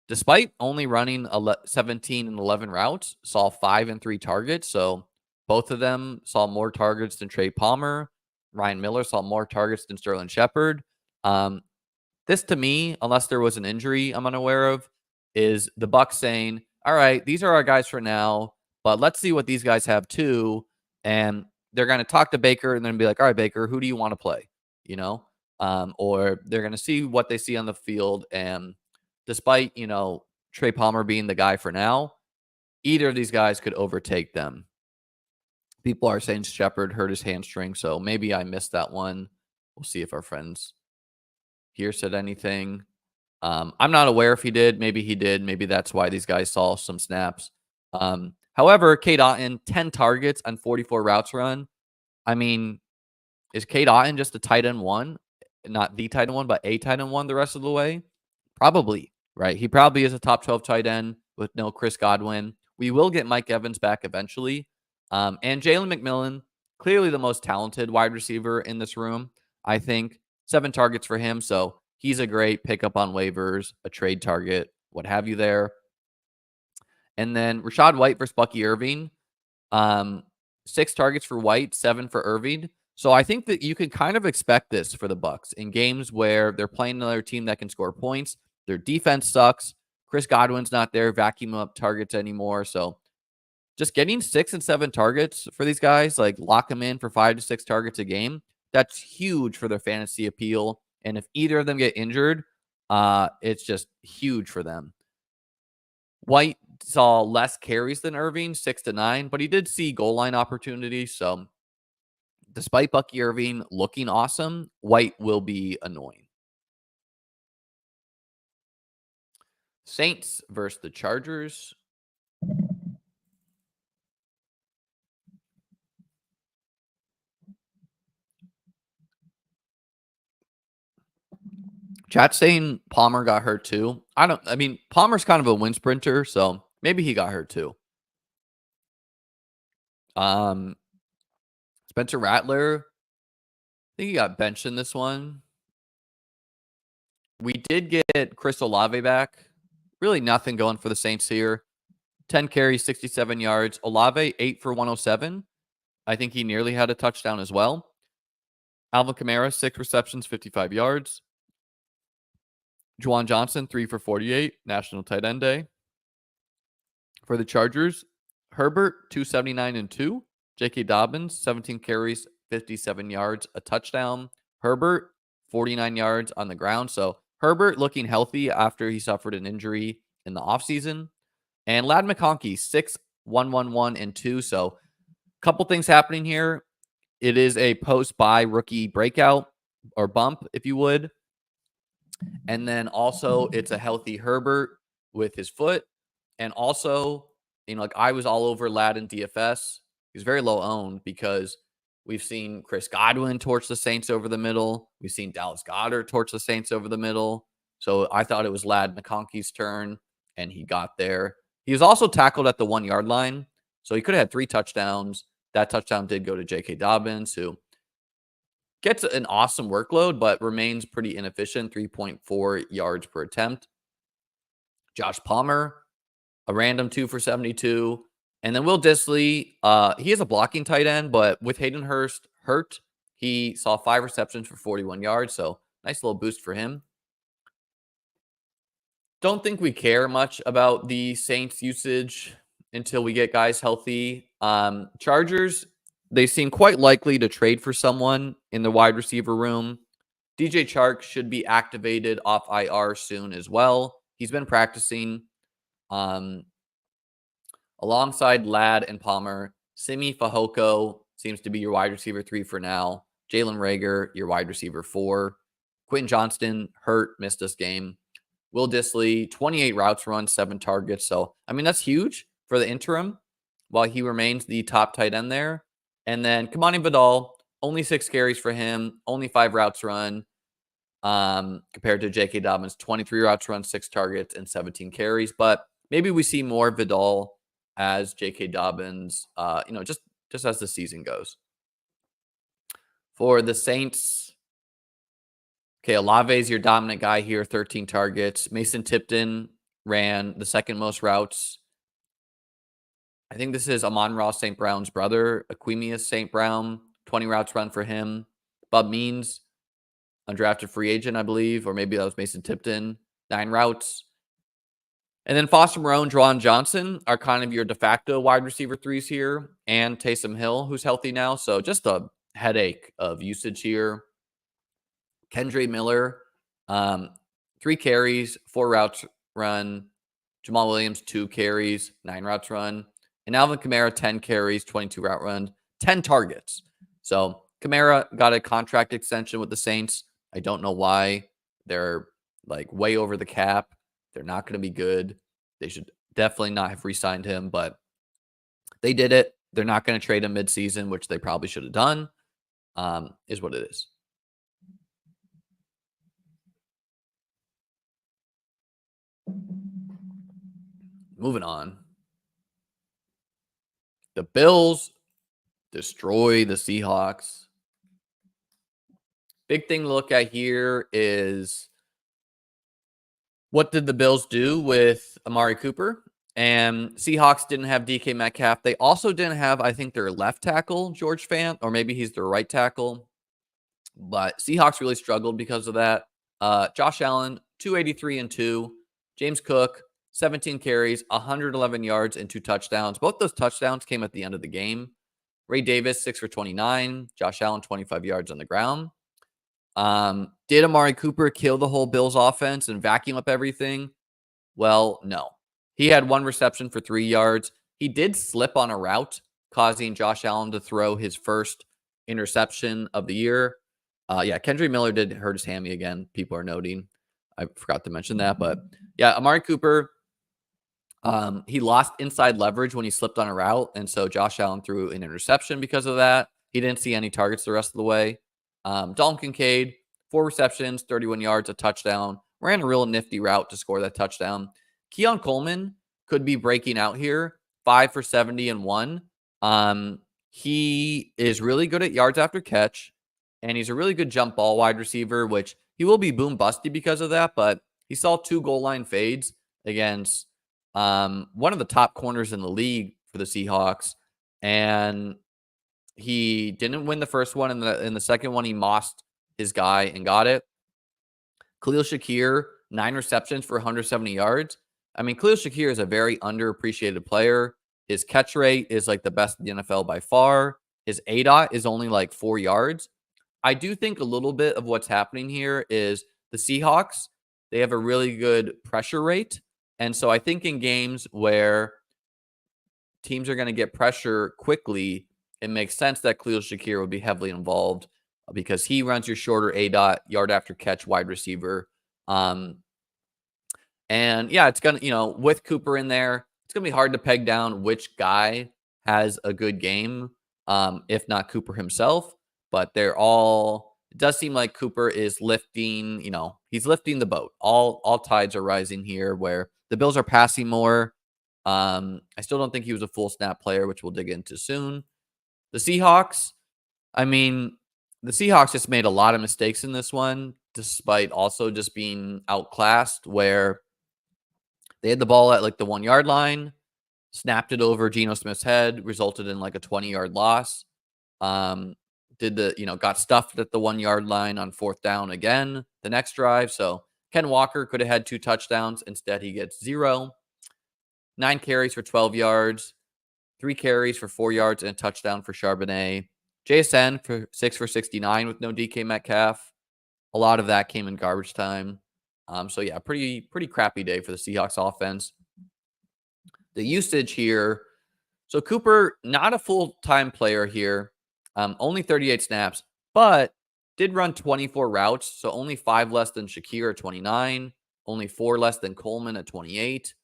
Speaker 1: despite only running 17 and 11 routes, saw 5 and 3 targets. So both of them saw more targets than Trey Palmer. Ryan Miller saw more targets than Sterling Shepard. This, to me, unless there was an injury I'm unaware of, is the Bucs saying, all right, these are our guys for now, but let's see what these guys have too. And they're going to talk to Baker and then be like, all right, Baker, who do you want to play? Or they're going to see what they see on the field. And despite, Trey Palmer being the guy for now, either of these guys could overtake them. People are saying Shepard hurt his hamstring, so maybe I missed that one. We'll see if our friends here said anything. I'm not aware if he did. Maybe he did. Maybe that's why these guys saw some snaps. However, Cade Otton, 10 targets on 44 routes run. I mean, is Cade Otton just a tight end 1? Not the tight end 1, but a tight end 1 the rest of the way? Probably, right? He probably is a top 12 tight end with no Chris Godwin. We will get Mike Evans back eventually. And Jalen McMillan, clearly the most talented wide receiver in this room, I think. 7 targets for him, so he's a great pickup on waivers, a trade target, what have you there. And then Rachaad White versus Bucky Irving. 6 targets for White, 7 for Irving. So I think that you can kind of expect this for the Bucs in games where they're playing another team that can score points. Their defense sucks. Chris Godwin's not there, vacuum up targets anymore. So just getting 6 and 7 targets for these guys, like lock them in for 5 to 6 targets a game, that's huge for their fantasy appeal. And if either of them get injured, it's just huge for them. White saw less carries than Irving, 6 to 9, but he did see goal line opportunities. So despite Bucky Irving looking awesome, White will be annoying. Saints versus the Chargers. Chat's saying Palmer got hurt too. Palmer's kind of a wind sprinter, so maybe he got hurt too. Spencer Rattler, I think he got benched in this one. We did get Chris Olave back. Really nothing going for the Saints here. 10 carries, 67 yards. Olave, 8 for 107. I think he nearly had a touchdown as well. Alvin Kamara, 6 receptions, 55 yards. Juwan Johnson, 3 for 48. National Tight End Day. For the Chargers, Herbert, 279 and 2. J.K. Dobbins, 17 carries, 57 yards, a touchdown. Herbert, 49 yards on the ground. So Herbert looking healthy after he suffered an injury in the offseason. And Ladd McConkey, 6, 111 and 2. So a couple things happening here. It is a post-bye rookie breakout or bump, if you would. And then also it's a healthy Herbert with his foot. And also like I was all over Ladd in DFS. He's very low owned because we've seen Chris Godwin torch the Saints over the middle. We've seen Dallas Goedert torch the Saints over the middle. So I thought it was Ladd McConkey's turn, and he got there. He was also tackled at the 1 yard line. So he could have had 3 touchdowns. That touchdown did go to J.K. Dobbins, who gets an awesome workload, but remains pretty inefficient, 3.4 yards per attempt. Josh Palmer, a random 2 for 72. And then Will Dissly, he is a blocking tight end, but with Hayden Hurst hurt, he saw 5 receptions for 41 yards. So nice little boost for him. Don't think we care much about the Saints usage until we get guys healthy. Chargers, they seem quite likely to trade for someone in the wide receiver room. DJ Chark should be activated off IR soon as well. He's been practicing alongside Ladd and Palmer. Simi Fehoko seems to be your wide receiver 3 for now. Jalen Reagor, your wide receiver 4. Quentin Johnston, hurt, missed this game. Will Dissly, 28 routes run, 7 targets. So, I mean, that's huge for the interim while he remains the top tight end there. And then Kamani Vidal, only 6 carries for him, only 5 routes run compared to J.K. Dobbins, 23 routes run, 6 targets, and 17 carries. But maybe we see more Vidal as J.K. Dobbins, just as the season goes. For the Saints, okay, Olave is your dominant guy here, 13 targets. Mason Tipton ran the second most routes. I think this is Amon-Ra St. Brown's brother, Aquimius St. Brown, 20 routes run for him. Bub Means, undrafted free agent, I believe, or maybe that was Mason Tipton, 9 routes. And then Foster Moreau, Juwan Johnson are kind of your de facto wide receiver 3s here, and Taysom Hill, who's healthy now. So just a headache of usage here. Kendre Miller, 3 carries, 4 routes run. Jamal Williams, 2 carries, 9 routes run. And Alvin Kamara, 10 carries, 22 route run, 10 targets. So Kamara got a contract extension with the Saints. I don't know why. They're like way over the cap. They're not going to be good. They should definitely not have re-signed him, but they did it. They're not going to trade him mid-season, which they probably should have done, is what it is. Moving on. The Bills destroy the Seahawks. Big thing to look at here is what did the Bills do with Amari Cooper? And Seahawks didn't have DK Metcalf. They also didn't have, I think, their left tackle, George Fant, or maybe he's their right tackle. But Seahawks really struggled because of that. Josh Allen, 283 and 2. James Cook, 17 carries, 111 yards, and 2 touchdowns. Both those touchdowns came at the end of the game. Ray Davis, 6 for 29. Josh Allen, 25 yards on the ground. Did Amari Cooper kill the whole Bills offense and vacuum up everything? Well, no. He had 1 reception for 3 yards. He did slip on a route, causing Josh Allen to throw his first interception of the year. Kendre Miller did hurt his hammy again. People are noting. I forgot to mention that. But yeah, Amari Cooper, he lost inside leverage when he slipped on a route. And so Josh Allen threw an interception because of that. He didn't see any targets the rest of the way. Dalton Kincaid, 4 receptions, 31 yards, a touchdown. Ran a real nifty route to score that touchdown. Keon Coleman could be breaking out here, 5 for 70 and 1. He is really good at yards after catch, and he's a really good jump ball wide receiver, which he will be boom busty because of that, but he saw 2 goal line fades against one of the top corners in the league for the Seahawks, and he didn't win the first one. In the second one, he mossed his guy and got it. Khalil Shakir, 9 receptions for 170 yards. I mean, Khalil Shakir is a very underappreciated player. His catch rate is like the best in the NFL by far. His ADOT is only like 4 yards. I do think a little bit of what's happening here is the Seahawks, they have a really good pressure rate. And so I think in games where teams are going to get pressure quickly, it makes sense that Khalil Shakir would be heavily involved because he runs your shorter ADOT, yard after catch wide receiver. And yeah, it's going to, with Cooper in there, it's going to be hard to peg down which guy has a good game, if not Cooper himself. But they're all, it does seem like Cooper is lifting, he's lifting the boat. All tides are rising here where the Bills are passing more. I still don't think he was a full snap player, which we'll dig into soon. The Seahawks, I mean, the Seahawks just made a lot of mistakes in this one, despite also just being outclassed, where they had the ball at like the 1 yard line, snapped it over Geno Smith's head, resulted in like a 20-yard loss. Got stuffed at the 1 yard line on 4th down again the next drive. So Ken Walker could have had 2 touchdowns. Instead, he gets 0. 9 carries for 12 yards, 3 carries for 4 yards, and a touchdown for Charbonnet. JSN for 6 for 69 with no DK Metcalf. A lot of that came in garbage time. So yeah, pretty crappy day for the Seahawks offense. The usage here. So Cooper, not a full-time player here. Only 38 snaps, but did run 24 routes. So only 5 less than Shakir at 29. Only 4 less than Coleman at 28.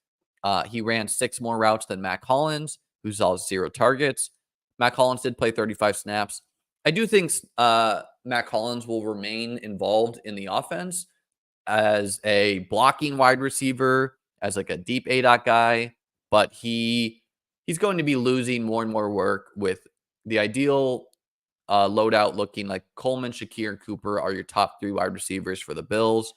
Speaker 1: He ran 6 more routes than Matt Collins, who saw 0 targets. Matt Collins did play 35 snaps. I do think Matt Collins will remain involved in the offense as a blocking wide receiver, as like a deep A-dot guy, but he's going to be losing more and more work with the ideal loadout looking like Coleman, Shakir, and Cooper are your top 3 wide receivers for the Bills.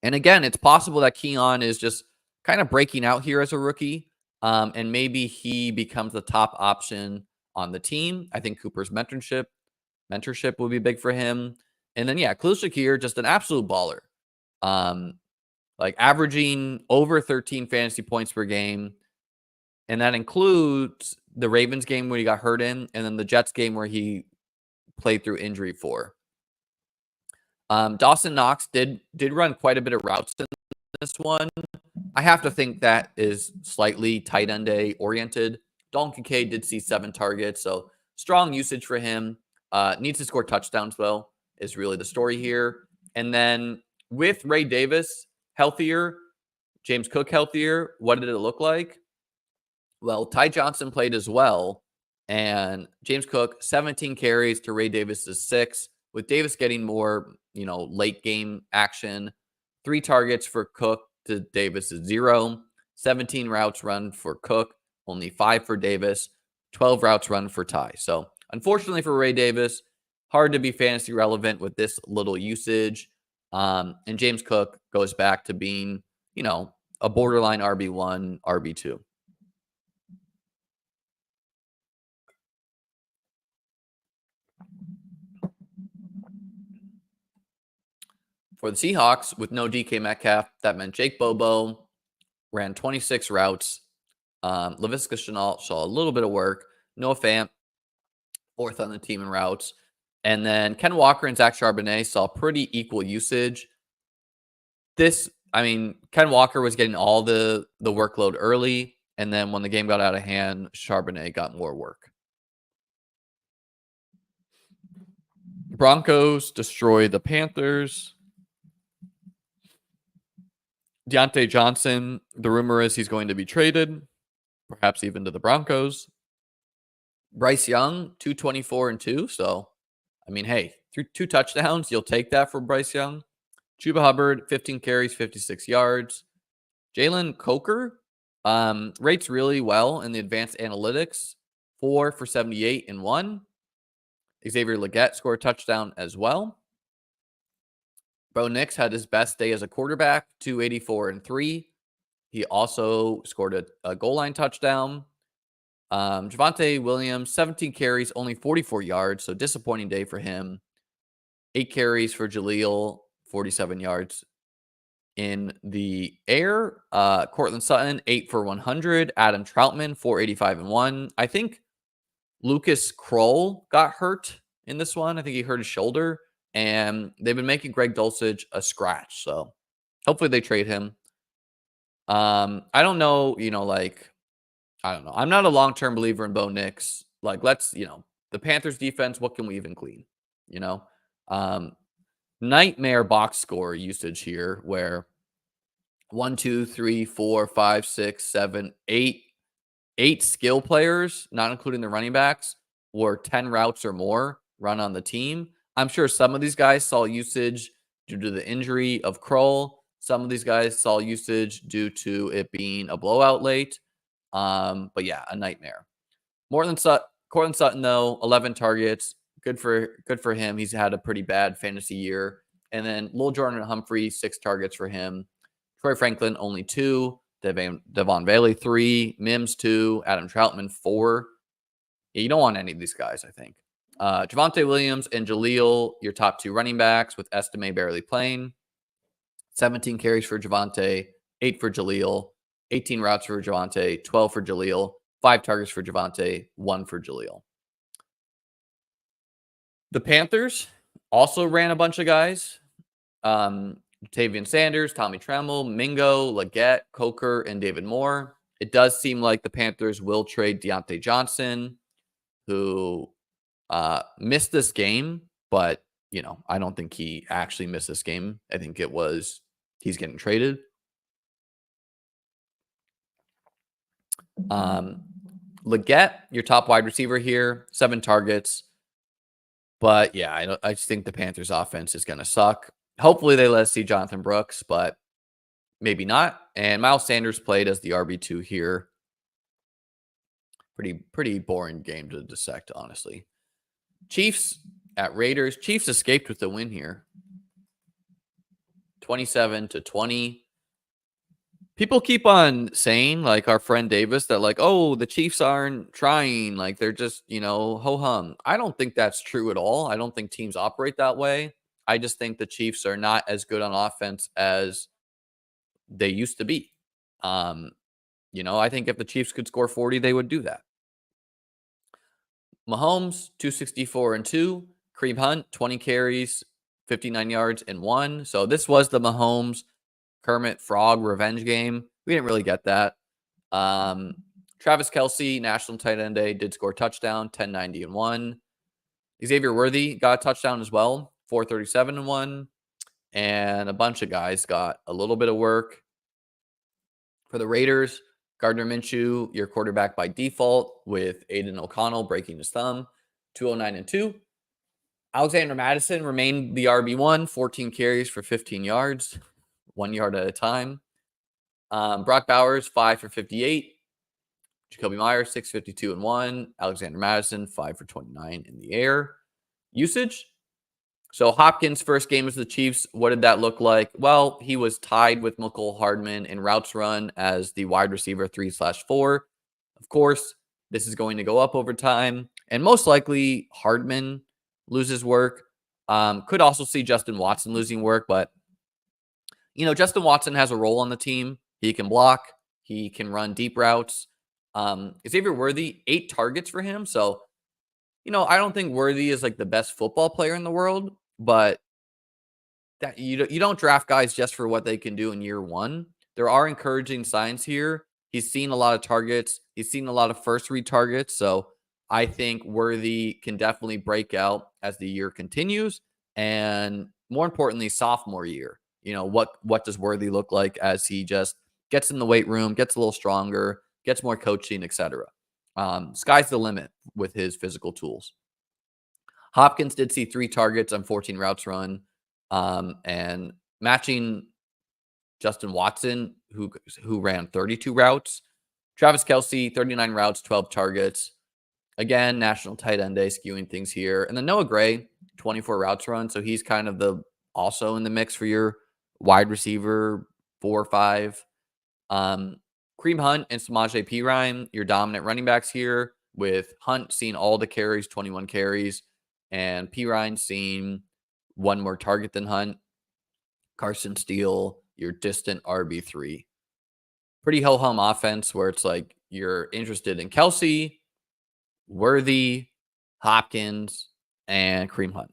Speaker 1: And again, it's possible that Keon is just kind of breaking out here as a rookie, and maybe he becomes the top option on the team. I think Cooper's mentorship will be big for him. And then, yeah, Khalil Shakir, just an absolute baller. Like averaging over 13 fantasy points per game. And that includes the Ravens game where he got hurt in, and then the Jets game where he played through injury for. Dawson Knox did run quite a bit of routes in this one. I have to think that is slightly tight end day oriented. Dalton Kincaid did see 7 targets, so strong usage for him. Needs to score touchdowns, though, is really the story here. And then with Ray Davis healthier, James Cook healthier, what did it look like? Well, Ty Johnson played as well, and James Cook, 17 carries to Ray Davis's 6, with Davis getting more, late game action. 3 targets for Cook to Davis's 0. 17 routes run for Cook, only 5 for Davis. 12 routes run for Ty. So unfortunately for Ray Davis, hard to be fantasy relevant with this little usage. And James Cook goes back to being, a borderline RB1, RB2. For the Seahawks, with no DK Metcalf, that meant Jake Bobo ran 26 routes. Laviska Shenault saw a little bit of work. Noah Fant, 4th on the team in routes. And then Ken Walker and Zach Charbonnet saw pretty equal usage. Ken Walker was getting all the workload early. And then when the game got out of hand, Charbonnet got more work. Broncos destroy the Panthers. Deontay Johnson, the rumor is he's going to be traded, perhaps even to the Broncos. Bryce Young, 224 and 2. So, hey, 2 touchdowns, you'll take that for Bryce Young. Chuba Hubbard, 15 carries, 56 yards. Jalen Coker rates really well in the advanced analytics, 4 for 78 and 1. Xavier Legette scored a touchdown as well. Bo Nix had his best day as a quarterback, 284 and 3. He also scored a goal line touchdown. Javonte Williams, 17 carries, only 44 yards, so disappointing day for him. 8 carries for Jaleel, 47 yards in the air. Cortland Sutton, 8 for 100. Adam Troutman, 485 and 1. I think Lucas Kroll got hurt in this one. I think he hurt his shoulder. And they've been making Greg Dulcich a scratch. So hopefully they trade him. I don't know, I don't know. I'm not a long-term believer in Bo Nix. The Panthers defense, what can we even glean? Nightmare box score usage here where 1, 2, 3, 4, 5, 6, 7, 8. 8 skill players, not including the running backs, were 10 routes or more run on the team. I'm sure some of these guys saw usage due to the injury of Kroll. Some of these guys saw usage due to it being a blowout late. But yeah, a nightmare. Cortland Sutton, though, 11 targets. Good for him. He's had a pretty bad fantasy year. And then Lil Jordan Humphrey, 6 targets for him. Troy Franklin, only 2. Devon Bailey, 3. Mims, 2. Adam Troutman, 4. Yeah, you don't want any of these guys, I think. Javonte Williams and Jaleel, your top 2 running backs, with Estime barely playing. 17 carries for Javonte, 8 for Jaleel, 18 routes for Javonte, 12 for Jaleel, 5 targets for Javonte, 1 for Jaleel. The Panthers also ran a bunch of guys. Tavian Sanders, Tommy Tremble, Mingo, Leggett, Coker, and David Moore. It does seem like the Panthers will trade Deontay Johnson, who missed this game, but I don't think he actually missed this game. I think it was he's getting traded. Leggett, your top wide receiver here, 7 targets. But yeah, I just think the Panthers offense is going to suck. Hopefully they let us see Jonathan Brooks, but maybe not. And Miles Sanders played as the RB2 here. Pretty boring game to dissect, honestly. Chiefs at Raiders. Chiefs escaped with the win here. 27-20. People keep on saying, like our friend Davis, that like, oh, the Chiefs aren't trying. Like they're just, ho-hum. I don't think that's true at all. I don't think teams operate that way. I just think the Chiefs are not as good on offense as they used to be. I think if the Chiefs could score 40, they would do that. Mahomes, 264 and 2. Kareem Hunt, 20 carries, 59 yards and 1. So this was the Mahomes Kermit Frog revenge game. We didn't really get that. Travis Kelce, National Tight End Day, did score a touchdown, 1090 and 1. Xavier Worthy got a touchdown as well, 437 and 1. And a bunch of guys got a little bit of work. For the Raiders, Gardner Minshew, your quarterback by default, with Aiden O'Connell breaking his thumb, 209 and 2. Alexander Mattison remained the RB1, 14 carries for 15 yards, 1 yard at a time. Brock Bowers, 5 for 58. Jacoby Myers, 652 and 1. Alexander Mattison, 5 for 29 in the air. Usage. So Hopkins' first game as the Chiefs, what did that look like? Well, he was tied with Mecole Hardman in routes run as the wide receiver 3/4. Of course, this is going to go up over time. And most likely, Hardman loses work. Could also see Justin Watson losing work. But, Justin Watson has a role on the team. He can block. He can run deep routes. Xavier Worthy, 8 targets for him. So, I don't think Worthy is like the best football player in the world. But that you don't draft guys just for what they can do in year 1. There are encouraging signs here. He's seen a lot of targets. He's seen a lot of first read targets. So I think Worthy can definitely break out as the year continues. And more importantly, sophomore year. What does Worthy look like as he just gets in the weight room, gets a little stronger, gets more coaching, etc. Sky's the limit with his physical tools. Hopkins did see 3 targets on 14 routes run, and matching Justin Watson, who ran 32 routes. Travis Kelce, 39 routes, 12 targets. Again, National Tight End Day skewing things here. And then Noah Gray, 24 routes run. So he's kind of also in the mix for your wide receiver 4 or 5. Kareem Hunt and Samaje Perine, your dominant running backs here, with Hunt seeing all the carries, 21 carries, and Perine seeing 1 more target than Hunt. Carson Steele, your distant RB3. Pretty ho-hum offense where it's like you're interested in Kelce, Worthy, Hopkins, and Kareem Hunt.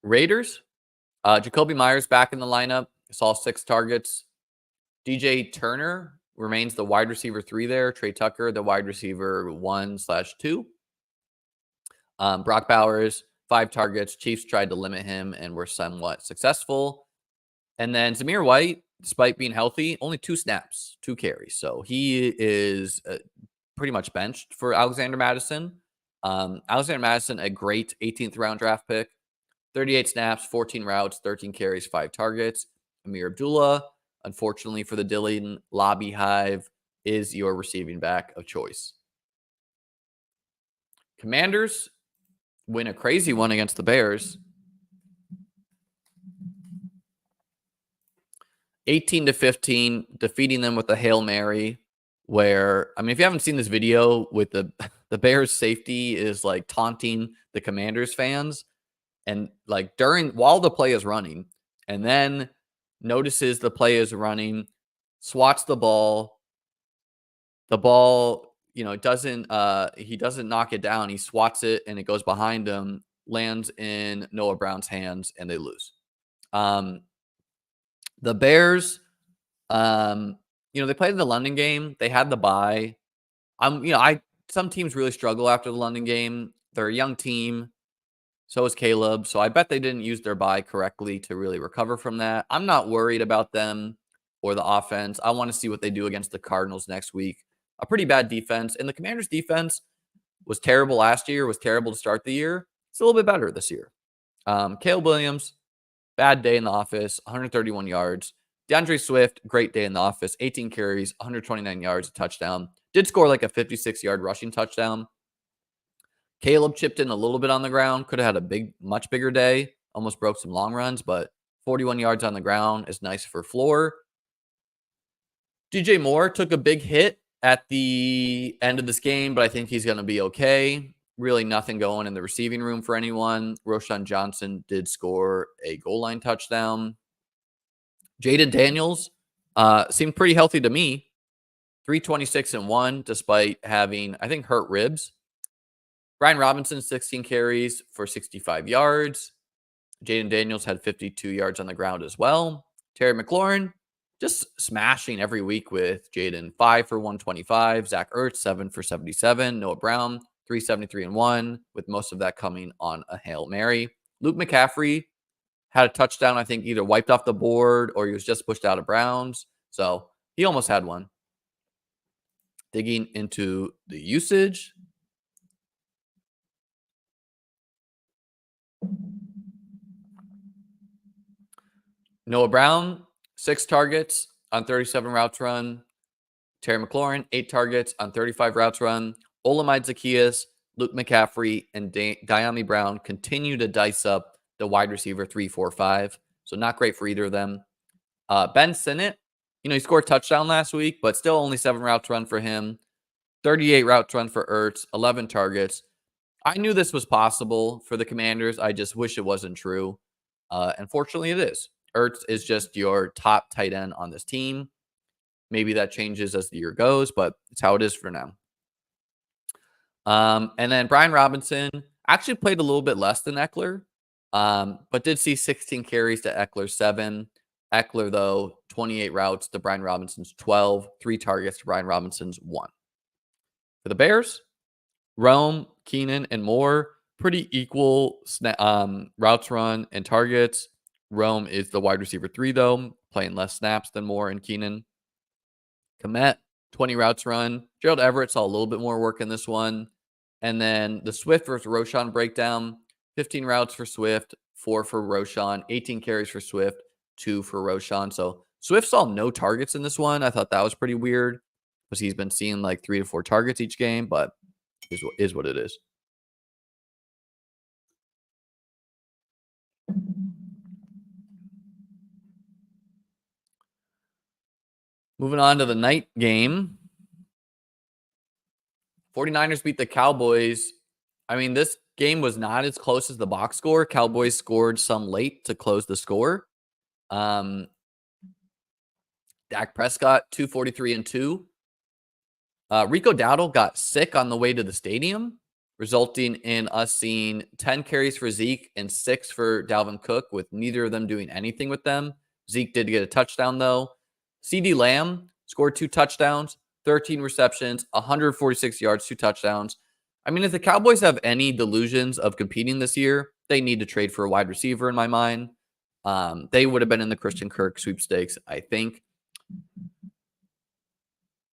Speaker 1: Raiders, Jacoby Myers back in the lineup. Saw 6 targets. DJ Turner remains the wide receiver 3 there. Trey Tucker, the wide receiver 1/2. Brock Bowers, 5 targets. Chiefs tried to limit him and were somewhat successful. And then Zamir White, despite being healthy, only 2 snaps, 2 carries. So he is pretty much benched for Alexander Madison. Alexander Madison, a great 18th round draft pick, 38 snaps, 14 routes, 13 carries, 5 targets. Amir Abdullah, unfortunately for the Dylan Lobby Hive, is your receiving back of choice. Commanders win a crazy one against the Bears. 18-15, defeating them with a Hail Mary where, I mean, if you haven't seen this video with the Bears safety is like taunting the Commanders fans and like while the play is running and then notices the play is running, swats the ball, doesn't he doesn't knock it down. He swats it and it goes behind him, lands in Noah Brown's hands, and they lose. The Bears, they played in the London game. They had the bye. Some teams really struggle after the London game. They're a young team. So is Caleb. So I bet they didn't use their bye correctly to really recover from that. I'm not worried about them or the offense. I want to see what they do against the Cardinals next week. A pretty bad defense. And the Commanders' defense was terrible last year, was terrible to start the year. It's a little bit better this year. Caleb Williams, bad day in the office, 131 yards. DeAndre Swift, great day in the office, 18 carries, 129 yards, a touchdown. Did score like a 56-yard rushing touchdown. Caleb chipped in a little bit on the ground. Could have had a much bigger day. Almost broke some long runs, but 41 yards on the ground is nice for floor. DJ Moore took a big hit at the end of this game, but I think he's going to be okay. Really nothing going in the receiving room for anyone. Roshan Johnson did score a goal line touchdown. Jaden Daniels seemed pretty healthy to me. 326-1, despite having, I think, hurt ribs. Brian Robinson, 16 carries for 65 yards. Jaden Daniels had 52 yards on the ground as well. Terry McLaurin, just smashing every week with Jaden. 5 for 125. Zach Ertz, 7 for 77. Noah Brown, 373-1, with most of that coming on a Hail Mary. Luke McCaffrey had a touchdown, I think, either wiped off the board or he was just pushed out of Browns. So he almost had one. Digging into the usage. Noah Brown, 6 targets on 37 routes run. Terry McLaurin, 8 targets on 35 routes run. Olamide Zaccheaus, Luke McCaffrey, and Diami Brown continue to dice up the wide receiver 3, 4, 5. So not great for either of them. Ben Sinnott, he scored a touchdown last week, but still only 7 routes run for him. 38 routes run for Ertz, 11 targets. I knew this was possible for the Commanders. I just wish it wasn't true. Unfortunately, it is. Ertz is just your top tight end on this team. Maybe that changes as the year goes, but it's how it is for now. And then Brian Robinson actually played a little bit less than Eckler, but did see 16 carries to Eckler's 7. Eckler, though, 28 routes to Brian Robinson's 12, 3 targets to Brian Robinson's 1. For the Bears, Rome, Keenan, and Moore, pretty equal routes run and targets. Rome is the wide receiver 3, though, playing less snaps than Moore and Keenan. Kmet, 20 routes run. Gerald Everett saw a little bit more work in this one. And then the Swift versus Roshan breakdown, 15 routes for Swift, 4 for Roshan, 18 carries for Swift, 2 for Roshan. So Swift saw no targets in this one. I thought that was pretty weird because he's been seeing like 3 to 4 targets each game, but is what it is. Moving on to the night game. 49ers beat the Cowboys. I mean, this game was not as close as the box score. Cowboys scored some late to close the score. Dak Prescott, 243-2. Rico Dowdle got sick on the way to the stadium, resulting in us seeing 10 carries for Zeke and 6 for Dalvin Cook, with neither of them doing anything with them. Zeke did get a touchdown, though. CeeDee Lamb scored 2 touchdowns, 13 receptions, 146 yards, 2 touchdowns. I mean, if the Cowboys have any delusions of competing this year, they need to trade for a wide receiver in my mind. They would have been in the Christian Kirk sweepstakes, I think.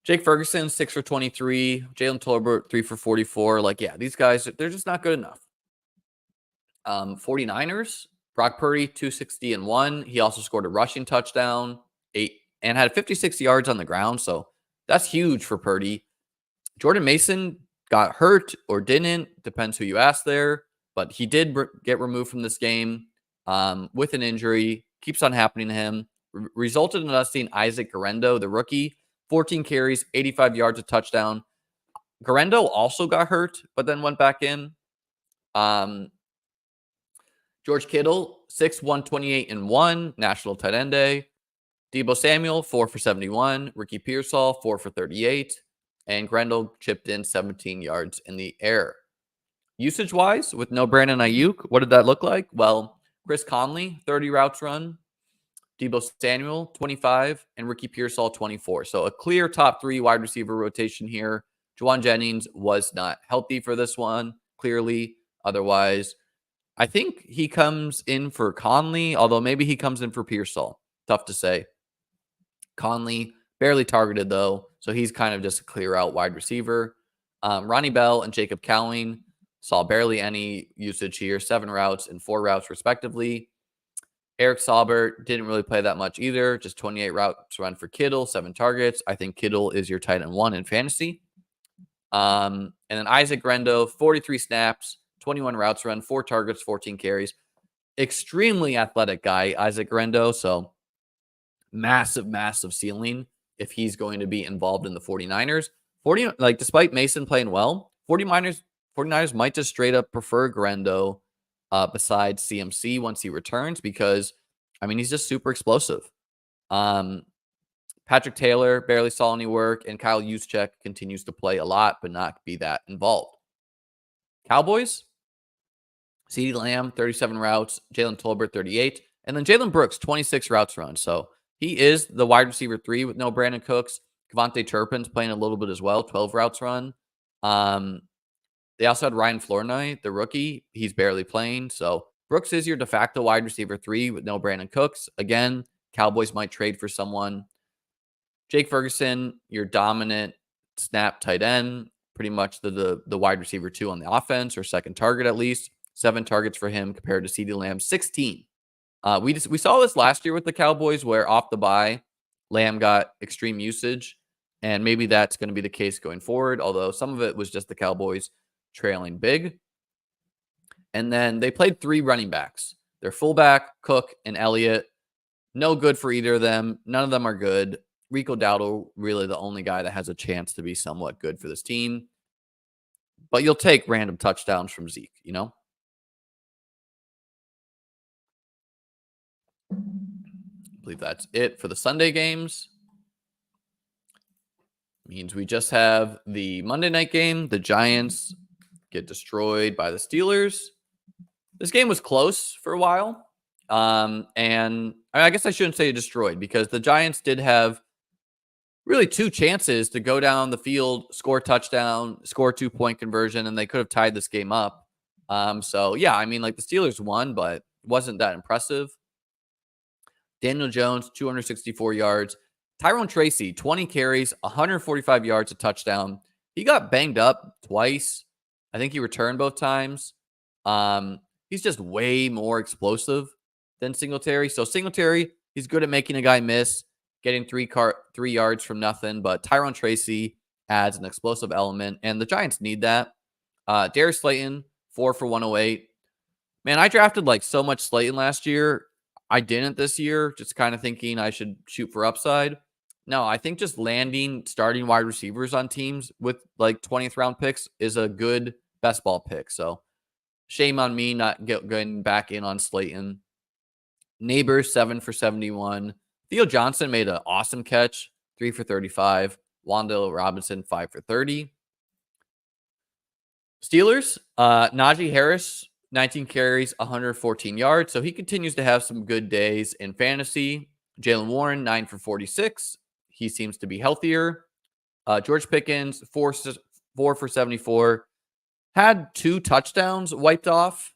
Speaker 1: Jake Ferguson, 6 for 23. Jalen Tolbert, 3 for 44. Like, yeah, these guys, they're just not good enough. 49ers, Brock Purdy, 260-1. He also scored a rushing touchdown, and had 56 yards on the ground. So that's huge for Purdy. Jordan Mason got hurt or didn't, depends who you ask there, but he did get removed from this game with an injury. Keeps on happening to him. Resulted in us seeing Isaac Guerendo, the rookie, 14 carries, 85 yards, a touchdown. Guerendo also got hurt, but then went back in. George Kittle, 6, 128-1, National Tight End Day. Deebo Samuel, 4 for 71. Ricky Pearsall, 4 for 38. And Grendel chipped in 17 yards in the air. Usage-wise, with no Brandon Ayuk, what did that look like? Well, Chris Conley, 30 routes run. Deebo Samuel, 25. And Ricky Pearsall, 24. So a clear top 3 wide receiver rotation here. Juwan Jennings was not healthy for this one, clearly. Otherwise, I think he comes in for Conley, although maybe he comes in for Pearsall. Tough to say. Conley, barely targeted, though, so he's kind of just a clear-out wide receiver. Ronnie Bell and Jacob Cowling saw barely any usage here, 7 routes and 4 routes, respectively. Eric Saubert didn't really play that much either, just 28 routes run for Kittle, 7 targets. I think Kittle is your tight end 1 in fantasy. And then Isaac Guerendo, 43 snaps, 21 routes run, 4 targets, 14 carries. Extremely athletic guy, Isaac Guerendo, so massive, massive ceiling if he's going to be involved in the 49ers. Despite Mason playing well, 49ers might just straight up prefer Guerendo besides CMC once he returns because, I mean, he's just super explosive. Patrick Taylor barely saw any work, and Kyle Juszczyk continues to play a lot but not be that involved. Cowboys, CeeDee Lamb, 37 routes, Jalen Tolbert, 38, and then Jalen Brooks, 26 routes run. So he is the wide receiver 3 with no Brandon Cooks. Devontae Turpin's playing a little bit as well, 12 routes run. They also had Ryan Flournoy, the rookie. He's barely playing. So Brooks is your de facto wide receiver 3 with no Brandon Cooks. Again, Cowboys might trade for someone. Jake Ferguson, your dominant snap tight end, pretty much the wide receiver 2 on the offense, or second target at least. 7 targets for him compared to CeeDee Lamb, 16. We saw this last year with the Cowboys where off the bye, Lamb got extreme usage, and maybe that's going to be the case going forward, although some of it was just the Cowboys trailing big. And then they played 3 running backs. Their fullback, Cook, and Elliott. No good for either of them. None of them are good. Rico Dowdle, really the only guy that has a chance to be somewhat good for this team. But you'll take random touchdowns from Zeke, you know? I believe that's it for the Sunday games. Means we just have the Monday night game. The Giants get destroyed by the Steelers. This game was close for a while. And I guess I shouldn't say destroyed because the Giants did have really 2 chances to go down the field, score a touchdown, score a 2-point conversion, and they could have tied this game up. So, yeah, I mean, like the Steelers won, but it wasn't that impressive. Daniel Jones, 264 yards. Tyrone Tracy, 20 carries, 145 yards, a touchdown. He got banged up twice. I think he returned both times. He's just way more explosive than Singletary. So Singletary, he's good at making a guy miss, getting 3 yards from nothing. But Tyrone Tracy adds an explosive element, and the Giants need that. Darius Slayton, 4 for 108. Man, I drafted like so much Slayton last year. I didn't this year, just kind of thinking I should shoot for upside. No, I think just landing starting wide receivers on teams with like 20th round picks is a good best ball pick. So shame on me not getting back in on Slayton. Neighbors, 7 for 71. Theo Johnson made an awesome catch, 3 for 35. Wan'Dale Robinson, 5 for 30. Steelers, Najee Harris, 19 carries, 114 yards. So he continues to have some good days in fantasy. Jalen Warren, 9 for 46. He seems to be healthier. George Pickens, 4 for 74. Had 2 touchdowns wiped off.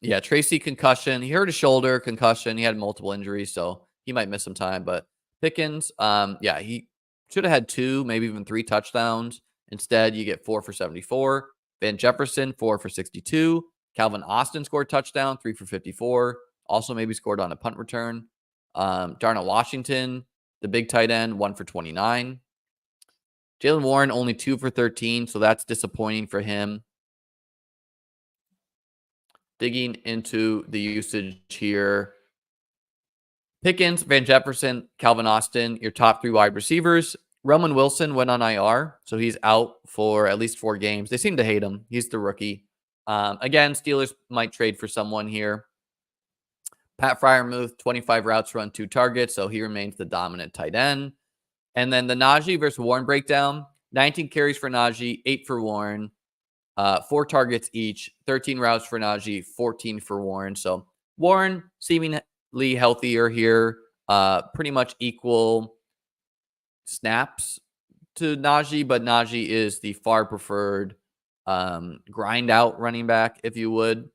Speaker 1: Yeah, Tracy concussion. He hurt his shoulder, concussion. He had multiple injuries, so he might miss some time. But Pickens, yeah, he should have had 2, maybe even 3 touchdowns. Instead, you get 4 for 74. Van Jefferson, 4 for 62. Calvin Austin scored touchdown, 3 for 54. Also maybe scored on a punt return. Darnell Washington, the big tight end, 1 for 29. Jaylen Warren, only 2 for 13, so that's disappointing for him. Digging into the usage here. Pickens, Van Jefferson, Calvin Austin, your top 3 wide receivers. Roman Wilson went on IR, so he's out for at least 4 games. They seem to hate him. He's the rookie. Again, Steelers might trade for someone here. Pat Freiermuth, 25 routes run, 2 targets, so he remains the dominant tight end. And then the Najee versus Warren breakdown, 19 carries for Najee, 8 for Warren, 4 targets each, 13 routes for Najee, 14 for Warren. So Warren seemingly healthier here, pretty much equal snaps to Najee, but Najee is the far preferred grind out running back, if you would.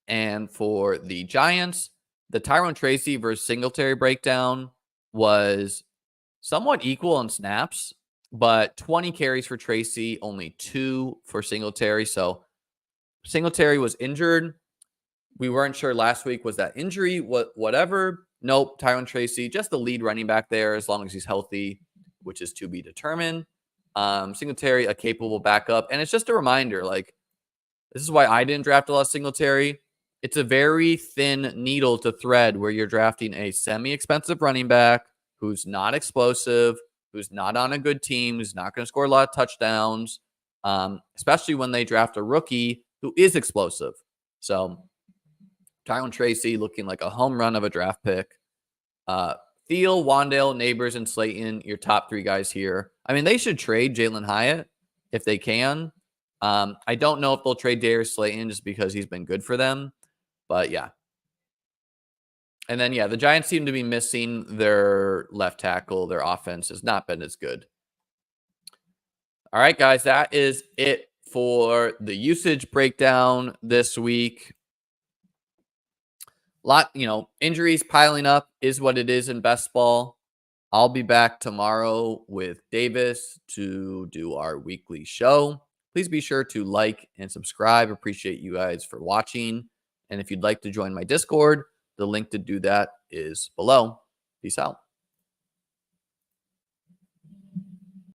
Speaker 1: And for the Giants, the Tyrone Tracy versus Singletary breakdown was somewhat equal in snaps, but 20 carries for Tracy, only 2 for Singletary. So Singletary was injured. We weren't sure last week, was that injury? Whatever. Nope. Tyrone Tracy, just the lead running back there as long as he's healthy, which is to be determined. Singletary, a capable backup. And it's just a reminder, like, this is why I didn't draft a lot of Singletary. It's a very thin needle to thread where you're drafting a semi-expensive running back who's not explosive, who's not on a good team, who's not going to score a lot of touchdowns, especially when they draft a rookie who is explosive. So Tyrone Tracy looking like a home run of a draft pick. Thiel, Wandale, Neighbors, and Slayton, your top 3 guys here. I mean, they should trade Jalen Hyatt if they can. I don't know if they'll trade Darius Slayton just because he's been good for them. But yeah. And then, yeah, the Giants seem to be missing their left tackle. Their offense has not been as good. All right, guys, that is it for the usage breakdown this week. Injuries piling up is what it is in best ball. I'll be back tomorrow with Davis to do our weekly show. Please be sure to like and subscribe. Appreciate you guys for watching. And if you'd like to join my Discord, the link to do that is below. Peace out.